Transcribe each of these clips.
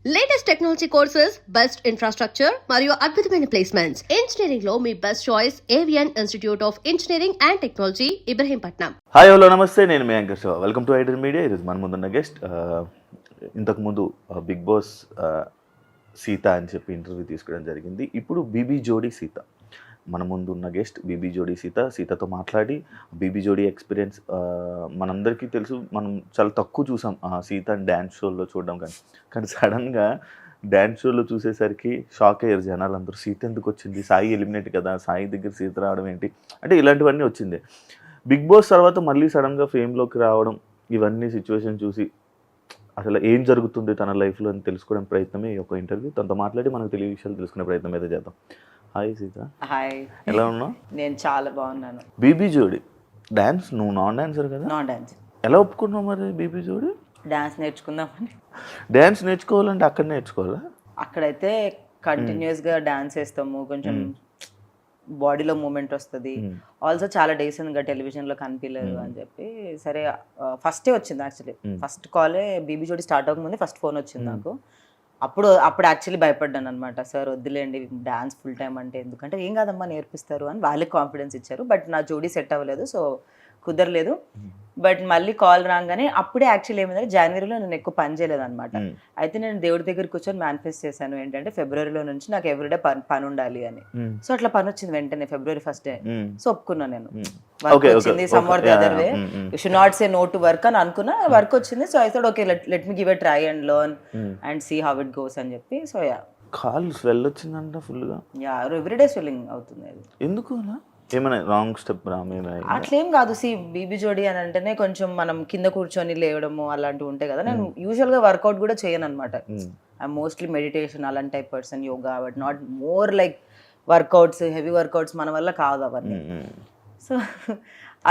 Latest technology courses, best infrastructure మరియు అద్భుతమైన placements. Engineering లో మీ best choice Avian institute of engineering and technology, Ibrahimpatnam. Hi hello నమస్తే, నేను మీ anchor Shiva. Welcome to iDream media. ఈరోజు మన ముందున్న గెస్ట్ ఇంతకుముందు బిగ్ బాస్ సీత అని చెప్పి ఇంటర్వ్యూ తీసుకోవడం జరిగింది. ఇప్పుడు బీబీ జోడీ సీత మన ముందు ఉన్న గెస్ట్. బీబీ జోడీ సీతతో మాట్లాడి బీబీ జోడీ ఎక్స్పీరియన్స్ మనందరికీ తెలుసు. మనం చాలా తక్కువ చూసాం సీతని డ్యాన్స్ షోలో చూడడం, కానీ సడన్గా డ్యాన్స్ షోలో చూసేసరికి షాక్ అయ్యారు జనాలు అందరూ. సీత ఎందుకు వచ్చింది, సాయి ఎలిమినేట్ కదా, సాయి దగ్గర సీత రావడం ఏంటి అంటే ఇలాంటివన్నీ వచ్చింది. బిగ్ బాస్ తర్వాత మళ్ళీ సడన్గా ఫేమ్లోకి రావడం, ఇవన్నీ సిచ్యువేషన్ చూసి అసలు ఏం జరుగుతుంది తన లైఫ్లో అని తెలుసుకోవడం ప్రయత్నమే ఈ ఒక ఇంటర్వ్యూ. తనతో మాట్లాడి మనకు తెలియ విషయాలు తెలుసుకునే ప్రయత్నం అయితే చేద్దాం. హాయ్ సీత. హాయ్, ఎలా ఉన్నావు? నేను చాలా బాగున్నాను. బీబీ జోడీ డాన్స్, నువ్వు నాన్ డాన్సర్ కదా? Non dance. ఎలా ఒప్పుకున్నావు మరి బీబీ జోడీ? డాన్స్ నేర్చుకుందామని. డాన్స్ నేర్చుకోవాలంటే అక్కడ నేర్చుకోవాలా? అక్కడైతే కంటిన్యూస్గా డాన్స్ వేస్తాము, కొంచెం బాడీలో మూమెంట్ వస్తుంది. ఆల్సో చాలా డేస్ ఇంకా టెలివిజన్లో కనిపించలేదు అని చెప్పి, సరే ఫస్టే వచ్చింది. యాక్చువల్లీ ఫస్ట్ కాలే బీబీ జోడీ స్టార్ట్ అవ్వకముందే ఫస్ట్ ఫోన్ వచ్చింది నాకు. అప్పుడు యాక్చువల్లీ భయపడ్డాను అనమాట. సార్ వద్దులేండి డాన్స్ ఫుల్ టైం అంటే, ఎందుకంటే ఏం కాదమ్మా నేర్పిస్తారు అని వాళ్ళకి కాన్ఫిడెన్స్ ఇచ్చారు. బట్ నా జోడీ సెట్ అవ్వలేదు, సో కుదరలేదు. బట్ మళ్ళీ కాల్ రాగానే అప్పుడే యాక్చువల్లీ ఏమైందంటే జనవరిలో నేను ఎక్కువ పని చేయలేదు అనమాట. అయితే నేను దేవుడి దగ్గర కూర్చొని మేనిఫెస్ట్ చేశాను ఏంటంటే ఫిబ్రవరిలో నుంచి నాకు ఎవ్రీడే పని ఉండాలి అని. సో అట్లా పని వచ్చింది వెంటనే ఫిబ్రవరి 1st. సో ఒప్పుకున్నాను నేను. వర్క్ వచ్చింది, somewhere the other way, you should not say no to work అని అనుకున్నా. వర్క్ వచ్చింది, so I thought okay let me give a try and learn and see how it goes అని చెప్పి. So yeah, call swell వచ్చిందంట ఫుల్గా. Yeah, everyday swelling అవుతుంది. అది ఎందుకు అలా? ఏమైనా రాంగ్ స్టెప్ అట్లేం కాదు. సి బీబీ జోడీ అని అంటేనే కొంచెం మనం కింద కూర్చొని లేవడము అలాంటివి ఉంటాయి కదా. నేను యూజువల్గా వర్కౌట్ కూడా చేయను అనమాట. ఐ మోస్ట్లీ మెడిటేషన్ అలాంటి type person, yoga, but not more like workouts, heavy workouts మన వల్ల కాదు అవన్నీ. సో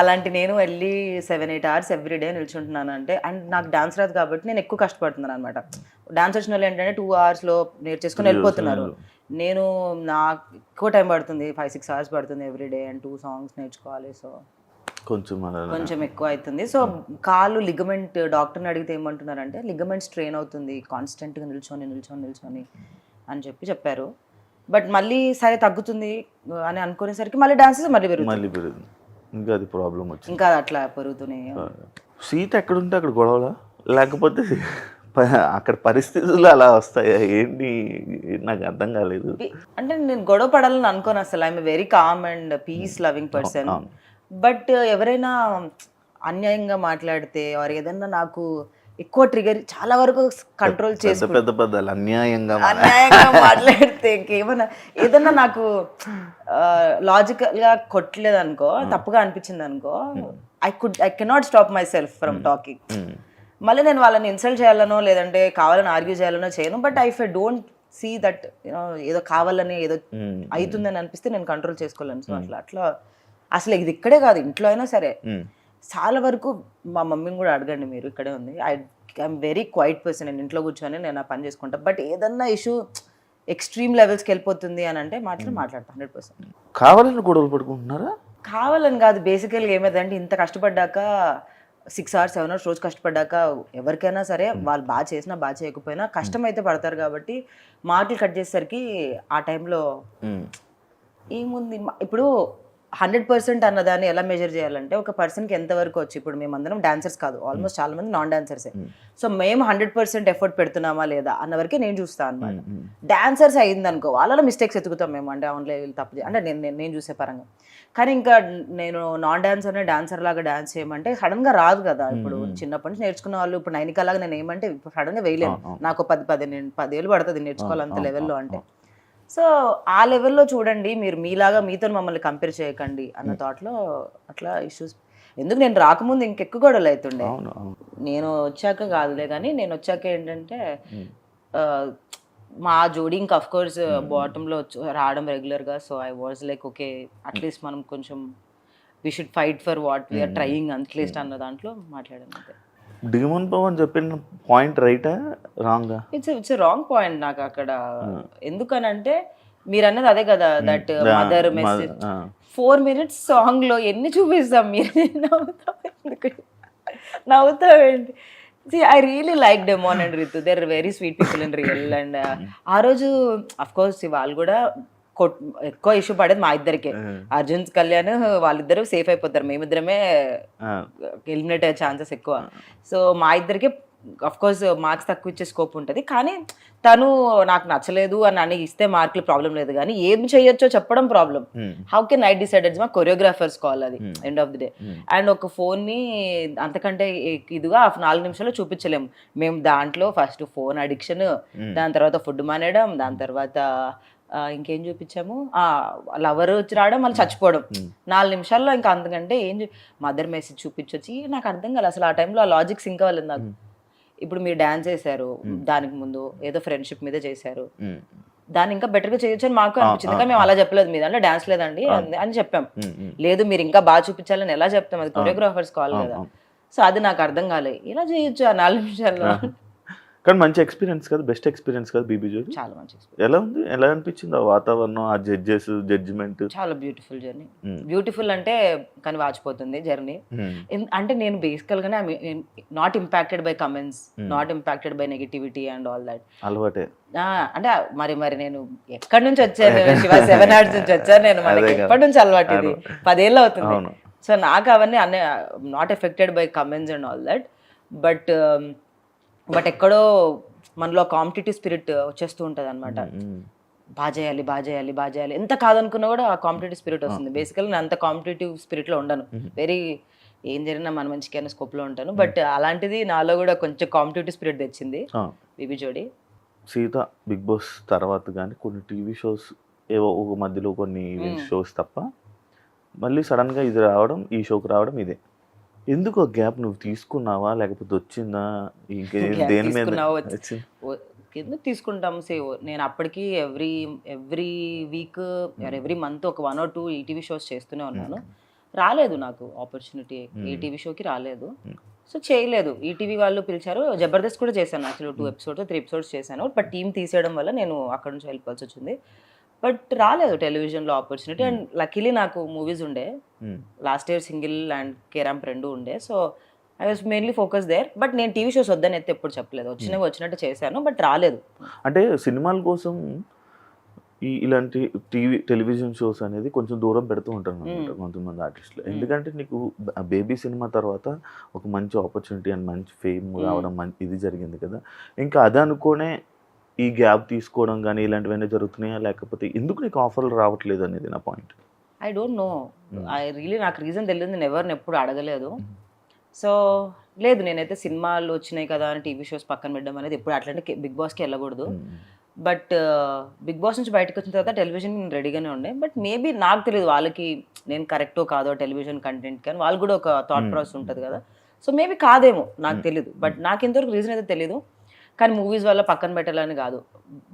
అలాంటి నేను వెళ్ళి 7-8 hours ఎవ్రీడే నిల్చుంటున్నాను అంటే, అండ్ నాకు డాన్స్ రాదు కాబట్టి నేను ఎక్కువ కష్టపడుతున్నాను అనమాట. డాన్స్ వచ్చిన వాళ్ళు ఏంటంటే 2 hours నేర్చేసుకుని వెళ్ళిపోతున్నారు. నేను నాకు ఎక్కువ టైం పడుతుంది, 5-6 hours పడుతుంది ఎవ్రీడే, అండ్ 2 songs నేర్చుకోవాలి. సో కొంచెం ఎక్కువ అవుతుంది. సో కాలు లిగమెంట్, డాక్టర్ని అడిగితే ఏమంటున్నారంటే లిగమెంట్ స్ట్రెయిన్ అవుతుంది కాన్స్టెంట్గా నిల్చొని అని చెప్పారు. బట్ మళ్ళీ సరే తగ్గుతుంది అని అనుకునేసరికి మళ్ళీ డాన్సెస్ మళ్ళీ పెరుగుతుంది. ఇంకా అది ప్రాబ్లం వచ్చింది, ఇంకా అట్లా పెరుగుతూనే. సీత ఎక్కడుంటే అక్కడ గొడవలా, లేకపోతే అక్కడ పరిస్థితులు అలా వస్తాయా ఏంటి? నాకు అర్థం కాలేదు. అంటే నేను గొడవ పడాలని అనుకోను అసలు. I'm very calm and piece loving person. But ఎవరైనా అన్యాయంగా మాట్లాడితే ఆర్ ఏదన్నా నాకు ఎక్కువ ట్రిగర్, చాలా వరకు కంట్రోల్ చేసి అన్యాయంగా మాట్లాడితే ఇంకేమన్నా ఏదన్నా నాకు లాజికల్ గా కొట్టలేదు అనుకో, తప్పుగా అనిపించింది అనుకో, I cannot stop my self from talking. మళ్ళీ నేను వాళ్ళని ఇన్సల్ట్ చేయాలనో లేదంటే కావాలని ఆర్గ్యూ చేయాలనో చేయను. But I don't see that ఏదో కావాలని ఏదో అవుతుందని అనిపిస్తే నేను కంట్రోల్ చేసుకోలేను. సో అట్లా అసలు ఇది ఇక్కడే కాదు, ఇంట్లో అయినా సరే చాలా వరకు. మా మమ్మీని కూడా అడగండి మీరు, ఇక్కడే ఉంది. I'm very quiet person. నేను ఇంట్లో కూర్చొని నేను ఆ పని చేసుకుంటా. బట్ ఏదన్నా ఇష్యూ ఎక్స్ట్రీమ్ లెవెల్స్కి వెళ్ళిపోతుంది అని అంటే మాట్లాడతా 100%. కావాలని గొడవలు పడుకుంటున్నారా? కావాలని కాదు. బేసికల్గా ఏమైందంటే ఇంత కష్టపడ్డాక 6 hours 7 hours రోజు కష్టపడ్డాక ఎవరికైనా సరే వాళ్ళు బాగా చేసినా బాగా చేయకపోయినా కష్టం అయితే పడతారు. కాబట్టి మాటలు కట్ చేసేసరికి ఆ టైంలో ఏముంది ఇప్పుడు 100% అన్నదాన్ని ఎలా మెజర్ చేయాలంటే ఒక పర్సన్కి ఎంతవరకు వచ్చి, ఇప్పుడు మేమందరం డాన్సర్స్ కాదు, ఆల్మోస్ట్ చాలా మంది నాన్ డాన్సర్సే. సో మేము 100% ఎఫర్ట్ పెడుతున్నామా లేదా అన్న వరకే నేను చూస్తాను అనమాట. డాన్సర్స్ అయిందనుకో వాళ్ళలో మిస్టేక్స్ ఎత్తుకుతాం మేము, అంటే ఆన్లైన్ వీళ్ళు తప్పు అంటే నేను చూసే పరంగా. కానీ ఇంకా నేను నాన్ డాన్సర్నే డాన్సర్ లాగా డాన్స్ చేయమంటే సడన్గా రాదు కదా. ఇప్పుడు చిన్నప్పటి నుంచి నేర్చుకున్న వాళ్ళు, ఇప్పుడు నైనికాలాగా నేను ఏమంటే ఇప్పుడు సడన్గా వేయలేను. నాకు 10 ఏళ్ళు పడుతుంది నేర్చుకోవాలి అంత లెవెల్లో అంటే. సో ఆ లెవెల్లో చూడండి, మీరు మీలాగా మీతో మమ్మల్ని కంపేర్ చేయకండి అన్న థాట్లో అట్లా ఇష్యూస్. ఎందుకు నేను రాకముందు ఇంకెక్కువ గొడవలు అవుతుండే, నేను వచ్చాక కాదులే. కానీ నేను వచ్చాక ఏంటంటే మా జోడీ ఇంకా అఫ్ కోర్స్ బాటంలో రావడం రెగ్యులర్గా. So I was like okay, at least మనం కొంచెం we should fight for what we're trying at least అన్న దాంట్లో మాట్లాడాను అంతే. డిమోన్ పవన్ చెప్పిన పాయింట్ రైటా రాంగా? ఇట్స్ రాంగ్ పాయింట్ నాకు అక్కడ. ఎందుకనంటే మీరు అన్నది అదే కదా, that mother message 4 minutes song లో ఎన్ని చూపిస్తాం? మీరు నవ్వుతావేంటి? See, I really like Demon and Ritu. They're very sweet people in real. And ఆ రోజు అఫ్ కోర్స్ వాళ్ళు కూడా ఎక్కువ ఇష్యూ పడేది మా ఇద్దరికే. అర్జున్ కళ్యాణ్ వాళ్ళిద్దరూ సేఫ్ అయిపోతారు, మేమిద్దరమే ఎలిమినేట్ అయ్యే ఛాన్సెస్ ఎక్కువ. సో మా ఇద్దరికే అఫ్ కోర్స్ మార్క్స్ తక్కువ ఇచ్చే స్కోప్ ఉంటుంది, కానీ తను నాకు నచ్చలేదు అని ఇస్తే మార్కులు ప్రాబ్లం లేదు, కానీ ఏం చేయొచ్చో చెప్పడం problem. How can I decided మా కొరియోగ్రాఫర్స్ కాల్ అది end of the day. And ఒక ఫోన్ ని అంతకంటే ఇదిగా 4 నిమిషాల్లో చూపించలేము మేము. దాంట్లో ఫస్ట్ ఫోన్ అడిక్షన్, దాని తర్వాత ఫుడ్ మానేయడం, దాని తర్వాత ఇంకేం చూపించాము, లవర్ వచ్చి రావడం, మళ్ళీ చచ్చిపోవడం 4 నిమిషాల్లో. ఇంకా అంతకంటే మదర్ మెసేజ్ చూపించొచ్చి నాకు అర్థం కాలేదు అసలు ఆ టైంలో. ఆ లాజిక్ సింక్ అవ్వలేదు నాకు. ఇప్పుడు మీరు డాన్స్ చేశారు, దానికి ముందు ఏదో ఫ్రెండ్షిప్ మీద చేశారు, దాన్ని ఇంకా బెటర్ గా చేయొచ్చు అని మాకు అనిపించింది. కానీ మేము అలా చెప్పలేదు, మీ దాంట్లో డాన్స్ లేదండి అని చెప్పాం. లేదు మీరు ఇంకా బాగా చూపించాలని ఎలా చెప్తాం, అది కొరియోగ్రాఫర్స్ కాల్ కదా. సో అది నాకు అర్థం కాలేదు, ఇలా చేయొచ్చు ఆ 4 నిమిషాల్లో. కానీ మంచి ఎక్స్పీరియన్స్ కదా, బెస్ట్ ఎక్స్పీరియన్స్ కదా బీబీ జోడి. చాలా మంచి ఎక్స్పీరియన్స్. ఎలా ఉంది, ఎలా అనిపించింది ఆ వాతావరణం, ఆ జడ్జెస్ జడ్జిమెంట్? చాలా బ్యూటిఫుల్ జర్నీ. బ్యూటిఫుల్ అంటే కానీ వాచిపోతుంది జర్నీ. అంటే నేను బేసికల్ గానే not impacted by comments, not impacted by negativity and all that. అలవాటే అంటే మరి నేను ఎక్కడి నుంచి వచ్చాను, శివ 7 Arts నుంచి వచ్చాను నేను. మనకి ఎప్పటి నుంచి అలవాటు, ఇది 10 ఏళ్ళు అవుతుంది. సో నాకు అవన్నీ అన్నీ not affected by comments and all that. But ఎక్కడో మనలో కాంపిటేటివ్ స్పిరిట్ వచ్చేస్తూ ఉంటుంది అనమాట. బాగా చేయాలి, బాగా చేయాలి, బాగా చేయాలి, ఎంత కాదనుకున్నా కూడా ఆ కాంపిటేటివ్ స్పిరిట్ వస్తుంది. బేసికల్ నేను అంత కాంపిటేటివ్ స్పిరిట్లో ఉండను, వెరీ ఏం జరిగినా మన మంచికైనా స్కోప్లో ఉంటాను. బట్ అలాంటిది నాలో కూడా కొంచెం కాంపిటేటివ్ స్పిరిట్ తెచ్చింది బీబీ జోడి. సీత బిగ్ బాస్ తర్వాత కానీ కొన్ని టీవీ షోస్ ఏవో ఒక మధ్యలో కొన్ని షోస్ తప్ప మళ్ళీ సడన్గా ఇది రావడం, ఈ షోకి రావడం ఇదే. ఎందుకు గ్యాప్ నువ్వు తీసుకున్నావా లేకపోతే వచ్చిందా? దేని మీద ఎందుకు తీసుకుంటాం? నేను అప్పటికి ఎవ్రీ వీక్ ఎవ్రీ మంత్ ఒక 1 or 2 ఈటీవీ షోస్ చేస్తూనే ఉన్నాను. రాలేదు నాకు ఆపర్చునిటీ, ఏ టీవీ షోకి రాలేదు. సో చేయలేదు. ఈటీవీ వాళ్ళు పిలిచారు, జబర్దస్త్ కూడా చేశాను యాక్చువల్లీ 2 episodes 3 episodes చేశాను. బట్ టీం తీసేయడం వల్ల నేను అక్కడ నుంచి వెళ్ళిపోవాల్సి వచ్చింది. బట్ రాలేదు టెలివిజన్లో ఆపర్చునిటీ. అండ్ లక్కీలీ నాకు మూవీస్ ఉండే, లాస్ట్ ఇయర్ సింగిల్ అండ్ కేరాంప్ 2 ఉండే. So I was mainly focus there. But నేను టీవీ షోస్ వద్దని అయితే ఎప్పుడు చెప్పలేదు, వచ్చినట్టు చేశాను, బట్ రాలేదు. అంటే సినిమాల కోసం ఇలాంటి టెలివిజన్ షోస్ అనేది కొంచెం దూరం పెడుతూ ఉంటారు అనమాట కొంతమంది ఆర్టిస్టులు. ఎందుకంటే నీకు బేబీ సినిమా తర్వాత ఒక మంచి ఆపర్చునిటీ అండ్ మంచి ఫేమ్ రావడం ఇది జరిగింది కదా. ఇంకా అది అనుకోనే ఈ గ్యాప్ తీసుకోవడం కానీ ఇలాంటివన్నీ జరుగుతున్నాయా, లేకపోతే ఎందుకు నీకు ఆఫర్లు రావట్లేదు అనేది నా పాయింట్. ఐ డోంట్ నో, నాకు రీజన్ తెలియదు, నేను ఎవరిని ఎప్పుడు అడగలేదు. సో లేదు, నేనైతే సినిమాలు వచ్చినాయి కదా అని టీవీ షోస్ పక్కన పెట్టడం అనేది ఎప్పుడు, అట్లాంటి బిగ్ బాస్కి వెళ్ళకూడదు. బట్ బిగ్ బాస్ నుంచి బయటకు వచ్చిన తర్వాత టెలివిజన్ రెడీగానే ఉండే. బట్ మేబీ నాకు తెలియదు వాళ్ళకి నేను కరెక్టో కాదో టెలివిజన్ కంటెంట్, కానీ వాళ్ళు కూడా ఒక థాట్ ప్రాసెస్ ఉంటుంది కదా. సో మేబీ కాదేమో, నాకు తెలీదు. బట్ నాకు ఎంతవరకు రీజన్ అయితే తెలీదు. కానీ మూవీస్ వల్ల పక్కన పెట్టాలని కాదు,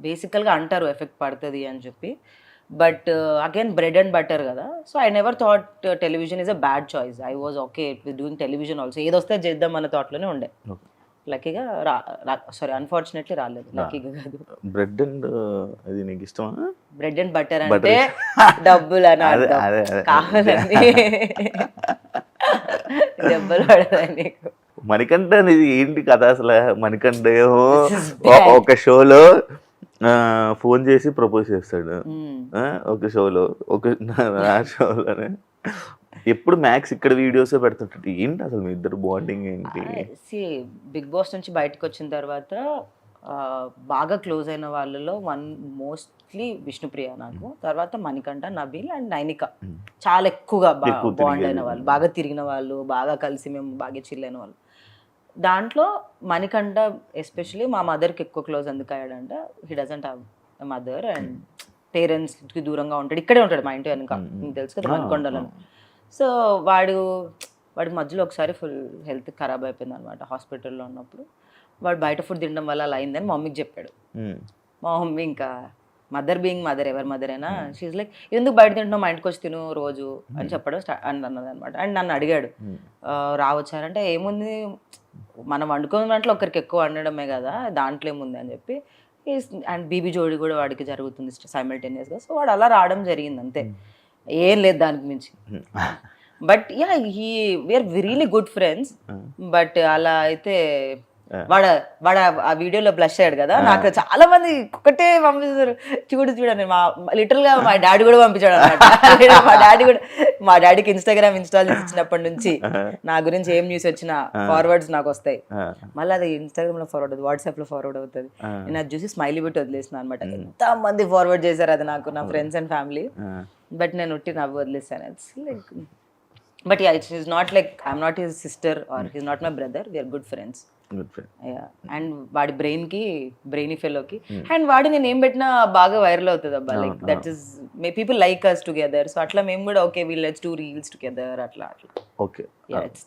బేసికల్గా అంటారు ఎఫెక్ట్ పడుతుంది అని చెప్పి. But again bread and butter కదా. So I never thought television is a bad choice. I was okay with doing television also. ఏదొస్తే చేద్దాం అన్న థాట్లోనే ఉండే. లక్కీగా అన్ఫార్చునేట్లీ రాలేదు. లక్కీగా కాదు. బ్రెడ్ అండ్ అది నీకు ఇష్టమా? బ్రెడ్ అండ్ బటర్ అంటే డబ్బులు అని కావాలండి, డబ్బులు పడదండి. మణికంఠ అనేది ఏంటి కదా అసలు? మణికంఠ ఒక షోలో ఫోన్ చేసి ప్రపోజ్ చేస్తాడు, ఒక షోలో ఆ షోలోనే ఎప్పుడు మ్యాక్స్ ఇక్కడ వీడియోసే పెడుతుంటాడు. ఏంటి అసలు మీ ఇద్దరు బాండింగ్ ఏంటి? బిగ్ బాస్ నుంచి బయటకు వచ్చిన తర్వాత బాగా క్లోజ్ అయిన వాళ్ళలో మోస్ట్లీ విష్ణుప్రియ నాకు, తర్వాత మణికంఠ, నబీల్ అండ్ నైనిక. చాలా ఎక్కువగా బాండ్ అయిన వాళ్ళు, బాగా తిరిగిన వాళ్ళు, బాగా కలిసి మేము బాగా చిల్ అయిన వాళ్ళు. దాంట్లో మణికంఠ ఎస్పెషలీ మా మదర్కి ఎక్కువ క్లోజ్ ఎందుకు అయ్యాడంటే, he doesn't have a mother and పేరెంట్స్కి దూరంగా ఉంటాడు. ఇక్కడే ఉంటాడు మా ఇంటి వెనుక, మీకు తెలుసు కదా మణికొండలో. సో వాడి మధ్యలో ఒకసారి ఫుల్ హెల్త్ ఖరాబ్ అయిపోయింది అనమాట హాస్పిటల్లో ఉన్నప్పుడు. వాడు బయట ఫుడ్ తినడం వల్ల అలా అయిందని మా మమ్మీకి చెప్పాడు. మా మమ్మీ ఇంకా మదర్ బీయింగ్ మదర్, ఎవరి మదర్ అయినా షీజ్ లైక్, ఎందుకు బయట తింటున్నావు, మా ఇంటికి వచ్చి తిను రోజు అని చెప్పడం అన్నది అనమాట. అండ్ నన్ను అడిగాడు రావచ్చారంటే, ఏముంది మనం వండుకున్న దాంట్లో ఒకరికి ఎక్కువ వండడమే కదా, దాంట్లో ఏముంది అని చెప్పి. అండ్ బీబీ జోడి కూడా వాడికి జరుగుతుంది సైమల్టేనియస్గా. సో వాడు అలా రావడం జరిగింది అంతే, ఏం లేదు దానికి మించి. But yeah we're really good friends. But అలా అయితే వాడు వాడు ఆ వీడియోలో బ్లష్ అయ్యాడు కదా, నాకు చాలా మంది ఒకటే పంపిస్తారు, చూడండి మా లిటరల్ గా మా డాడీ కూడా పంపించాడు అనమాట. మా డాడీకి ఇన్స్టాగ్రామ్ ఇన్స్టాల్ చేసినప్పటి నుంచి నా గురించి ఏం న్యూస్ వచ్చినా ఫార్వర్డ్స్ నాకు వస్తాయి. మళ్ళీ అది ఇన్స్టాగ్రామ్ లో ఫార్వర్డ్ అవుతుంది, వాట్సాప్ లో ఫార్వర్డ్ అవుతుంది. నేను అది చూసి స్మైలీ పెట్టి వదిలేసిన అనమాట. ఎంత మంది ఫార్వర్డ్ చేశారు అది నాకు, నా ఫ్రెండ్స్ అండ్ ఫ్యామిలీ. బట్ నేను ఉట్టి నవ్వు వదిలేసాను. It's like but yeah, it's is not like I'm not his sister or his not my brother, we're good friends. And వాడి బ్రెయినీ ఫెలోకి అండ్ వాడి నేను ఏం పెట్టినా బాగా వైరల్ అవుతుంది అబ్బా. Like that is may people like us together. So అట్లా మేము కూడా okay we'll let's do reels together అట్లా. Okay, it's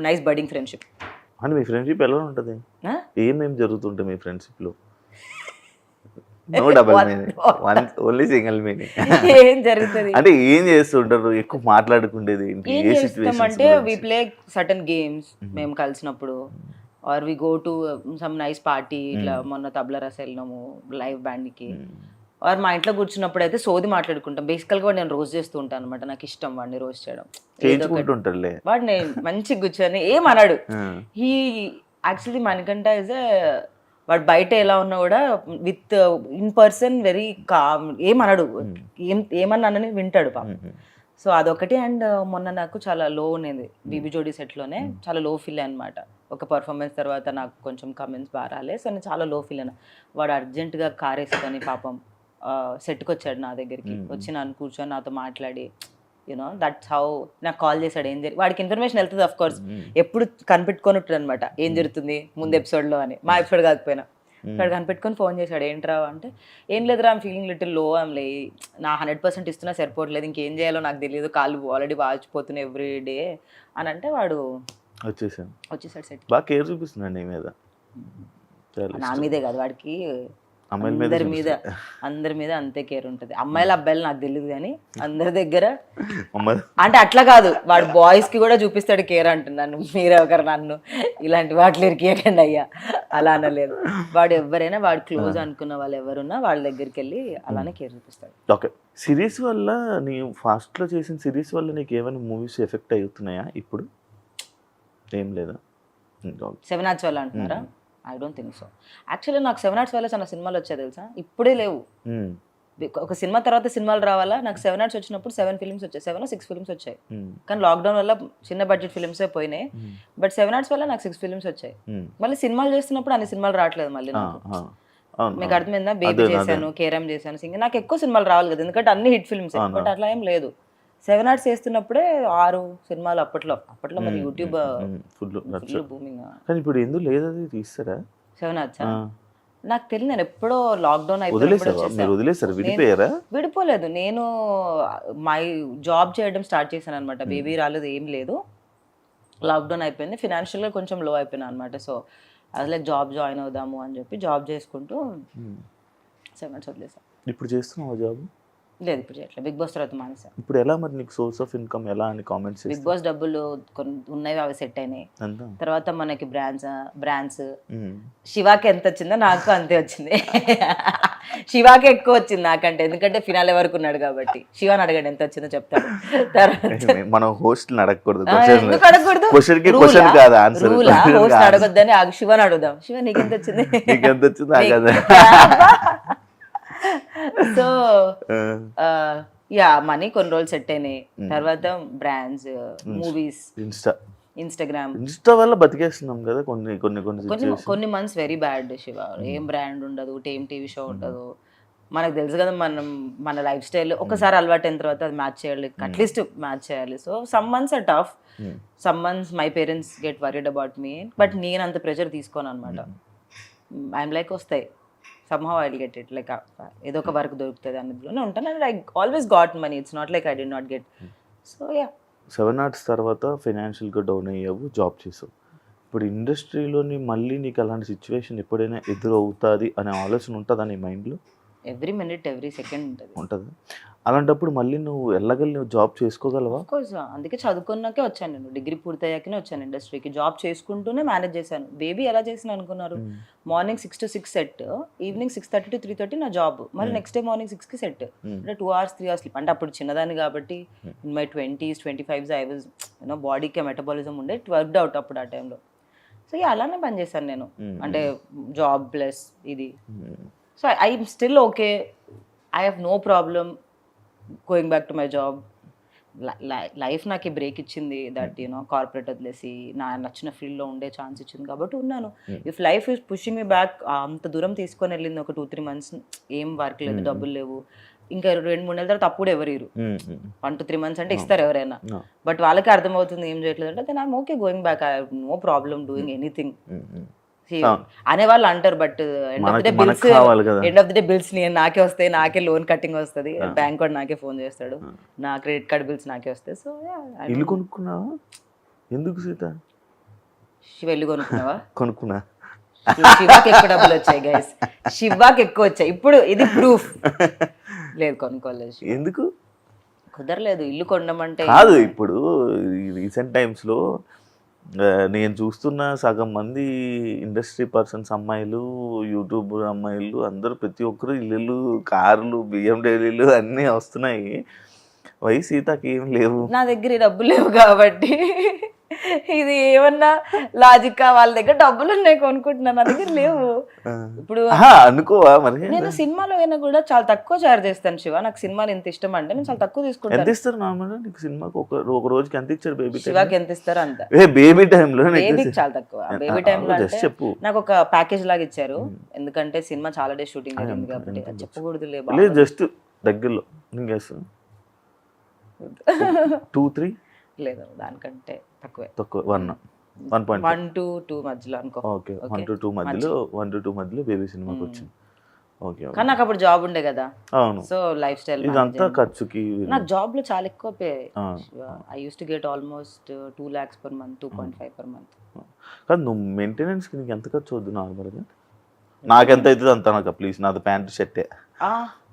nice budding friendship. అని మీ ఫ్రెండ్షిప్ ఎలా ఉంటుంది? ఏమేమి జరుగుతుంటాయి మీ ఫ్రెండ్షిప్ లో? No double meaning, only single meaning. ఏం జరుగుతుంది అంటే ఏం చేస్తుంటారు? ఎక్కువ మాట్లాడుకుండేది ఏం చేస్తాం అంటే వి ప్లే సర్టన్ గేమ్స్ మేము కలిసినప్పుడు, or we go to some nice party. ఇట్లా మొన్న తబలా రస వెళ్ళినాము లైవ్ బ్యాండ్ కి. ఆర్ మా ఇంట్లో కూర్చున్నప్పుడు అయితే సోది మాట్లాడుకుంటాం. బేసికల్ గా నేను రోజ్ చేస్తూ ఉంటాను అనమాట, నాకు ఇష్టం వాడిని రోజ్ చేయడం. వాడిని మంచిగా కూర్చొని ఏమన్నాడు. హీ యాక్చువల్లీ మణికంఠ ఇస్ వాడు బయట ఎలా ఉన్నా కూడా with in person very calm, ఏమన్నాడు, ఏమన్నానని వింటాడు పాపం. సో అదొకటి. అండ్ మొన్న నాకు చాలా లో ఉండేది బీబీ జోడీ సెట్లోనే, చాలా లో ఫీల్ అనమాట. ఒక పర్ఫార్మెన్స్ తర్వాత నాకు కొంచెం కమెంట్స్ బాగా రాలే. సో నేను చాలా లో ఫీల్ అయినా. వాడు అర్జెంటుగా కార్ వేసుకొని పాపం సెట్కి వచ్చాడు నా దగ్గరికి. వచ్చి నన్ను కూర్చొని నాతో మాట్లాడి యూనో దట్స్ హౌ నాకు కాల్ చేశాడు. ఏం జరిగి వాడికి ఇన్ఫర్మేషన్ వెళ్తుంది అఫ్ కోర్స్, ఎప్పుడు కనిపెట్టుకొని ఉంటుంది అనమాట ఏం జరుగుతుంది ముందు ఎపిసోడ్లో అని. మా ఎపిసోడ్ కాకపోయినా ఇక్కడ కనిపెట్టుకొని ఫోన్ చేశాడు. ఏంట్రా అంటే, ఏం లేదురా ఐమ్ ఫీలింగ్ లిటిల్ లో, ఐమ్ లే నా 100% ఇస్తున్నా సరిపోవట్లేదు, ఇంకేం చేయాలో నాకు తెలియదు, కాళ్ళు ఆల్రెడీ వాచిపోతున్నాయి ఎవ్రీ డే అని అంటే వాడు వచ్చేసాడు సెట్. బాగా కేర్ చూపిస్తున్నాడు నీ మీద. నా మీదే కాదు, వాడికి అందరి మీద అంతే కేర్ ఉంటుంది. అమ్మాయిలు అబ్బాయిలు నాకు తెలియదు కానీ అందరి దగ్గర అంటే అట్లా కాదు, వాడు బాయ్స్ కి కూడా చూపిస్తాడు కేర్ అంటున్నాను. మీరే ఒకరు నన్ను ఇలాంటి వాటిలో ఇరికేయకండి అయ్యా, అలా అనలేదు. వాడు ఎవరైనా వాడు క్లోజ్ అనుకున్న వాళ్ళు ఎవరున్నా వాళ్ళ దగ్గరికి వెళ్ళి అలానే కేర్ చూపిస్తాడు. ఓకే, సిరీస్ వల్ల నీ ఫాస్ట్ లో చేసిన సిరీస్ వల్ల నీకు ఏమైనా మూవీస్ ఎఫెక్ట్ అవుతున్నాయా ఇప్పుడు? ఏం లేదా? 7 Arts వల్ల అంటున్నారా? I don't think so. Actually నాకు 7 Arts వల్ల చాలా సినిమాలు వచ్చాయి తెలుసా, ఇప్పుడే లేవు. ఒక సినిమా తర్వాత సినిమాలు రావాలా. నాకు 7 Arts వచ్చినప్పుడు 7 ఫిల్మ్స్ వచ్చాయి, 7 or 6 ఫిల్మ్స్ వచ్చాయి. కానీ లాక్డౌన్ వల్ల చిన్న బడ్జెట్ ఫిల్మ్సే పోయినాయి. బట్ 7 Arts వల్ల నాకు 6 ఫిల్మ్స్ వచ్చాయి. మళ్ళీ సినిమాలు చేస్తున్నప్పుడు అన్ని సినిమాలు రావట్లేదు మళ్ళీ నాకు. మీకు అర్థమైందా? బేబీ చేశాను, కేరమ్ చేశాను, సింగ్. నాకు ఎక్కువ సినిమాలు రావాలి కదా, ఎందుకంటే అన్ని హిట్ ఫిల్మ్స్. బట్ అట్లా ఏం లేదు. 7 Arts చేస్తున్నప్పుడే 6 సినిమాలు అప్పట్లో మరి యూట్యూబ్ బూమింగ్. కానీ ఇప్పుడు ఎందుకు లేదు, అది తీస్తారా 7 Arts? నాకు తెలియదు, నేను ఎప్పుడో లాక్డౌన్ విడిపోలేదు. నేను మై జాబ్ చేయడం స్టార్ట్ చేశాను అనమాట. బేబీ రాలేదు, ఏం లేదు, లాక్డౌన్ అయిపోయింది. ఫినాన్షియల్గా కొంచెం లో అయిపోయినా అనమాట. సో అది లైక్ జాబ్ జాయిన్ అవుదాము అని చెప్పి జాబ్ చేసుకుంటూ 7 Arts వదిలేసాను. ఇప్పుడు చేస్తున్నావా జాబ్? లేదు, ఇప్పుడు చేయట్లేదు. బిగ్ బాస్ తర్వాత మానేసాను. ఇప్పుడు ఎలా మరి నీకు సోర్స్ ఆఫ్ ఇన్కమ్ ఎలా అని కామెంట్స్? బిగ్ బాస్ డబ్బులు కొన్ని ఉన్నాయి, అవి సెట్ అయినాయి. తర్వాత మనకి బ్రాండ్స్ శివాకి ఎంత వచ్చిందో నాకు అంతే వచ్చింది. శివాకి ఎక్కువ వచ్చింది నాకంటే, ఎందుకంటే ఫినాలే వరకు ఉన్నాడు కాబట్టి. శివాని అడగండి ఎంత వచ్చిందో చెప్తాడు. మనం హోస్ట్ అడగకూడదు, హోస్ట్ అడగొద్దని శివాని అడుగుదాం. శివ నీకెంత వచ్చింది? సో యా, మనీ కొన్ని రోజులు సెట్ అయినాయి. తర్వాత బ్రాండ్స్, మూవీస్, ఇన్స్టాగ్రామ్ వల్ల బతికేస్తున్నాం కదా కొన్ని మంత్స్. Very bad Shiva. ఏం బ్రాండ్ ఉండదు, ఏం టీవీ షో ఉండదు. మనకు తెలుసు కదా మన లైఫ్ స్టైల్ ఒకసారి అలవాటు అయిన తర్వాత అది మ్యాచ్ చేయాలి, అట్లీస్ట్ మ్యాచ్ చేయాలి. So some months or tough, some months my parents get worried about me. But నేను అంత ప్రెషర్ తీసుకోను అనమాట. ఐఎమ్ లైక్ వస్తాయి, somehow I'll get it, like ఏదో ఒక వర్క్ దొరుకుతుంది అందులోనే ఉంటాను. And I always got money, it's not like I did not get. So yeah, 7 Arts తర్వాత ఫైనాన్షియల్గా డౌన్ అయ్యావు, జాబ్ చేసావు. ఇప్పుడు ఇండస్ట్రీలోని మళ్ళీ నీకు అలాంటి సిచ్యువేషన్ ఎప్పుడైనా ఎదురవుతుంది అనే ఆలోచన ఉంటుందా నీ మైండ్లో? ఎవ్రీ మినిట్ ఎవ్రీ సెకండ్ ఉంటుంది. అలాంటప్పుడు మళ్ళీ నువ్వు నువ్వు జాబ్ చేసుకోగలవా? కోర్స్, అందుకే చదువుకున్నాకే వచ్చాను నేను. డిగ్రీ పూర్తయ్యాకనే వచ్చాను ఇండస్ట్రీకి. జాబ్ చేసుకుంటూనే మేనేజ్ చేశాను. బేబీ ఎలా చేసిన అనుకున్నారు? Morning 6 to 6 set, evening 6:30 to 3:30 నా జాబ్, మళ్ళీ నెక్స్ట్ డే మార్నింగ్ 6కి సెట్. అంటే 2 hours 3 hours స్లీప్. అంటే అప్పుడు చిన్నదాన్ని కాబట్టి in my 20s 25s I was బాడీకి మెటబాలిజం ఉండే, వర్క్డ్ అవుట్ అప్పుడు ఆ టైంలో. సో సో అలానే పనిచేశాను నేను, Mm. అంటే జాబ్ ప్లస్ ఇది. So I'm still okay, I have no problem going back to my job. Life నాకు బ్రేక్ ఇచ్చింది, దట్ యూనో కార్పొరేట్ వదిలేసి నా నచ్చిన ఫీల్డ్లో ఉండే ఛాన్స్ ఇచ్చింది కాబట్టి ఉన్నాను. If life is pushing me back, అంత దూరం తీసుకొని వెళ్ళింది ఒక 2-3 months, ఏం వర్క్ లేదు, డబ్బులు లేవు, ఇంకా 2-3 నెలల తర్వాత అప్పుడు ఎవరు 1 to 3 months అంటే ఇస్తారు ఎవరైనా, బట్ వాళ్ళకి అర్థమవుతుంది ఏం చేయట్లేదు అంటే then I'm okay going back, I have no problem doing anything అనే వాళ్ళు అంటారు. But end of the day bills, end of the day bills నాకే వస్తాయి, నాకే లోన్ కట్టింగ్ వస్తుంది, బ్యాంక్ వాడు నాకే ఫోన్ చేస్తాడు, నా క్రెడిట్ కార్డ్ బిల్స్ నాకే వస్తాయి. సో ఇల్లు కొనుక్కున్నావా? ఎందుకు సీత? వెళ్ళి కొనుక్కున్నావా? కొనుక్కున్నా. శివాకి ఎక్కువ డబ్బులు వచ్చాయి గైస్, శివాకి ఎక్కువ వచ్చాయి. ఇప్పుడు ఇది ప్రూఫ్. లేదు కొనుక్కోలేదు. ఎందుకు కుదరలేదు ఇల్లు కొనమంటే. కాదు, ఇప్పుడు రీసెంట్ టైమ్స్లో నేను చూస్తున్న సగం మంది ఇండస్ట్రీ పర్సన్స్ అమ్మాయిలు, యూట్యూబ్ అమ్మాయిలు అందరూ ప్రతి ఒక్కరు ఇల్లు, కార్లు, BMW అన్నీ వస్తున్నాయి. వై సీతకి ఏం లేవు? నా దగ్గర డబ్బులు లేవు కాబట్టి ఇది ఏమన్నా లాజిక్, వాళ్ళ దగ్గర డబ్బులు ఉన్నాయి కొనుక్కుంటున్నాను, నా దగ్గర లేవు. ఇప్పుడు అనుకోవా మరి? నేను సినిమాలో అయినా కూడా చాలా తక్కువ చార్జ్ చేస్తాను శివ, నాకు సినిమాలు ఎంత ఇష్టం అంటే నేను చాలా తక్కువ తీసుకుంటాను. ఎంత ఇస్తారు నార్మల్ నీకు సినిమాకి? ఒక రోజుకి ఎంత ఇచ్చారు బేబీ? శివాకి ఎంత ఇస్తారు అంత. బేబీ టైంలో? బేబీకి చాలా తక్కువ. బేబీ టైంలో చెప్పు. నాకు ఒక ప్యాకేజ్ లాగా ఇచ్చారు, ఎందుకంటే సినిమా చాలా డే షూటింగ్ జరిగింది కాబట్టి. చెప్పకూడదు లేదు, జస్ట్ దగ్గరలో ఇంకేస్తా 2-3 లేదు, దానికంటే తక్కువే. తక్కువ 1 to 2 మధ్యలో అనుకో. ఓకే, 1 to 2 మధ్యలో బేబీ సినిమాకి వచ్చింది. ఓకే, కానీ నాకు అప్పుడు జాబ్ ఉండే కదా. అవును. సో లైఫ్ స్టైల్ ఇదంతా ఖర్చుకి. నాకు జాబ్ లో చాలా ఎక్కువ pay. I use to get almost 2 lakhs per month, 2.5 per month. కానీ నువ్వు మెయింటెనెన్స్ కి నీకు ఎంత ఖర్చు అవుతుంది నార్మల్గా? నాకెంత అవుతుంది అంత, నాకు ప్లీజ్. నాది ప్యాంటు షర్టే.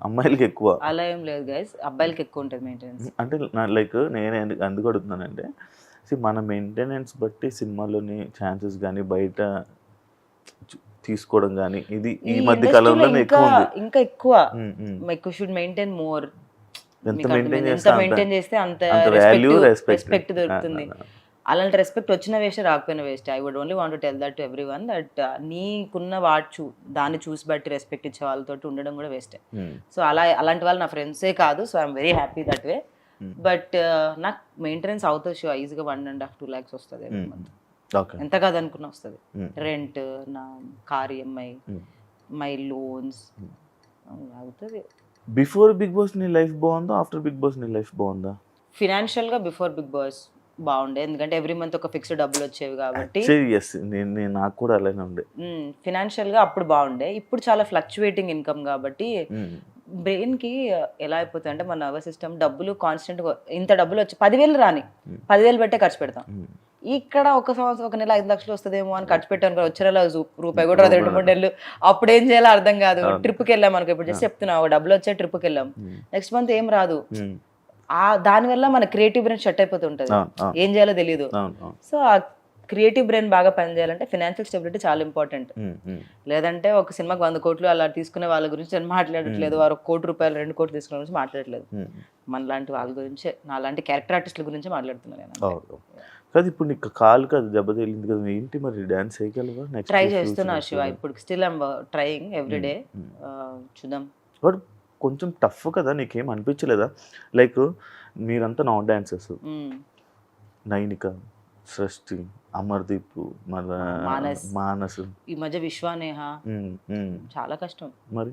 అమ్మాయిలకి ఎక్కువ అలా ఏం లేదు గైస్, అబ్బాయిలకి ఎక్కువ ఉంటుంది మెయింటెనెన్స్. అంటే లైక్ నేను ఎందుకు అడుగుతున్నానంటే, మన మెయింటెనెన్స్ బట్టి సినిమాలోని ఛాన్సెస్ కానీ బయట తీసుకోవడం కానీ ఇది ఈ మధ్య కాలంలో ఇంకా ఎక్కువ షుడ్ మెయింటైన్ మోర్. ఎంత మెయింటైన్ చేస్తే అంత రెస్పెక్ట్ దొరుకుతుంది. అలాంటి రెస్పెక్ట్ వచ్చిన వేస్ట్ రాకపోయిన waste. I would only want to tell that to everyone that నీకున్న దాన్ని చూసి బట్టి రెస్పెక్ట్ ఇచ్చే వాళ్ళతో ఉండడం కూడా వేస్ట్. సో అలాంటి వాళ్ళు నా ఫ్రెండ్సే కాదు. So I'm very happy that way. But నాకు మెయింటెనెన్స్ అవుతుంది షో ఈజీగా 1.5-2 lakhs వస్తుంది ఎంత కాదనుకున్నా వస్తుంది. రెంట్, నా కార్ EMI, మై లోన్స్ అవుతుంది. బిఫోర్ బిగ్ బాస్ నీ లైఫ్ బాగుందా, ఆఫ్టర్ బిగ్ బాస్ నీ లైఫ్ బాగుందా? ఫినాన్షియల్ గా బిఫోర్ బిగ్ బాస్ బాగుండే, ఎందుకంటే ఎవ్రీ మంత్ ఒక ఫిక్స్డ్ డబ్బులు వచ్చేవి కాబట్టి. నాకు కూడా అలానే ఉండే. ఫినాన్షియల్ గా అప్పుడు బాగుండే. ఇప్పుడు చాలా ఫ్లక్చువేటింగ్ ఇన్కమ్ కాబట్టి బ్రెయిన్ కి ఎలా అయిపోతుంది అంటే మన నర్వస్ సిస్టమ్ డబ్బులు కాన్స్టెంట్, ఇంత డబ్బులు వచ్చి 10,000 రాని 10,000 పెట్టే ఖర్చు పెడతాం. ఇక్కడ ఒక సంవత్సరం ఒక నెల 5 లక్షలు వస్తుందేమో అని ఖర్చు పెట్టాను, వచ్చే నెల రూపాయి కూడా 2-3 నెలలు. అప్పుడు ఏం చేయాలో అర్థం కాదు. ట్రిప్కి వెళ్ళాం అనుకో, ఇప్పుడు జస్ట్ చెప్తున్నా డబ్బులు వచ్చే ట్రిప్కి వెళ్ళాం, నెక్స్ట్ మంత్ ఏం రాదు. దానివల్ల మన క్రియేటివ్ బ్రెయిన్ షట్ అయిపోతుంటది, ఏం చేయాలో తెలియదు. సో ఆ క్రియేటివ్ బ్రెయిన్ బాగా పనిచేయాలంటే ఫినాన్షియల్ స్టెబిలిటీ చాలా ఇంపార్టెంట్. లేదంటే ఒక సినిమాకి 100 కోట్లు అలా తీసుకునే వాళ్ళ గురించి నేను మాట్లాడట్లేదు, వారు 1 కోటి రూపాయలు 2 కోట్లు తీసుకునే గురించి మాట్లాడట్లేదు. మన లాంటి వాళ్ళ గురించి, నా లాంటి క్యారెక్టర్ ఆర్టిస్టుల గురించి మాట్లాడుతున్నాను. కాదు ఇప్పుడు నీకు కాలు కాదు దెబ్బ తగిలింది కదా, ఏంటి మరి డాన్స్ చేయగలవా? ట్రై చేస్తున్నా శివ, ఇప్పుడు స్టిల్ ఐమ్ ట్రయింగ్ ఎవ్రీడే. చూద్దాం. బట్ కొంచెం టఫ్ కదా, నీకేం అనిపించలేదా? లైక్ మీరంతా నాన్ డాన్సర్స్, నైనిక, సృష్టి, అమర్దీప్, మానస్, ఈ మధ్య విశ్వానేహ, చాలా కష్టం. మరి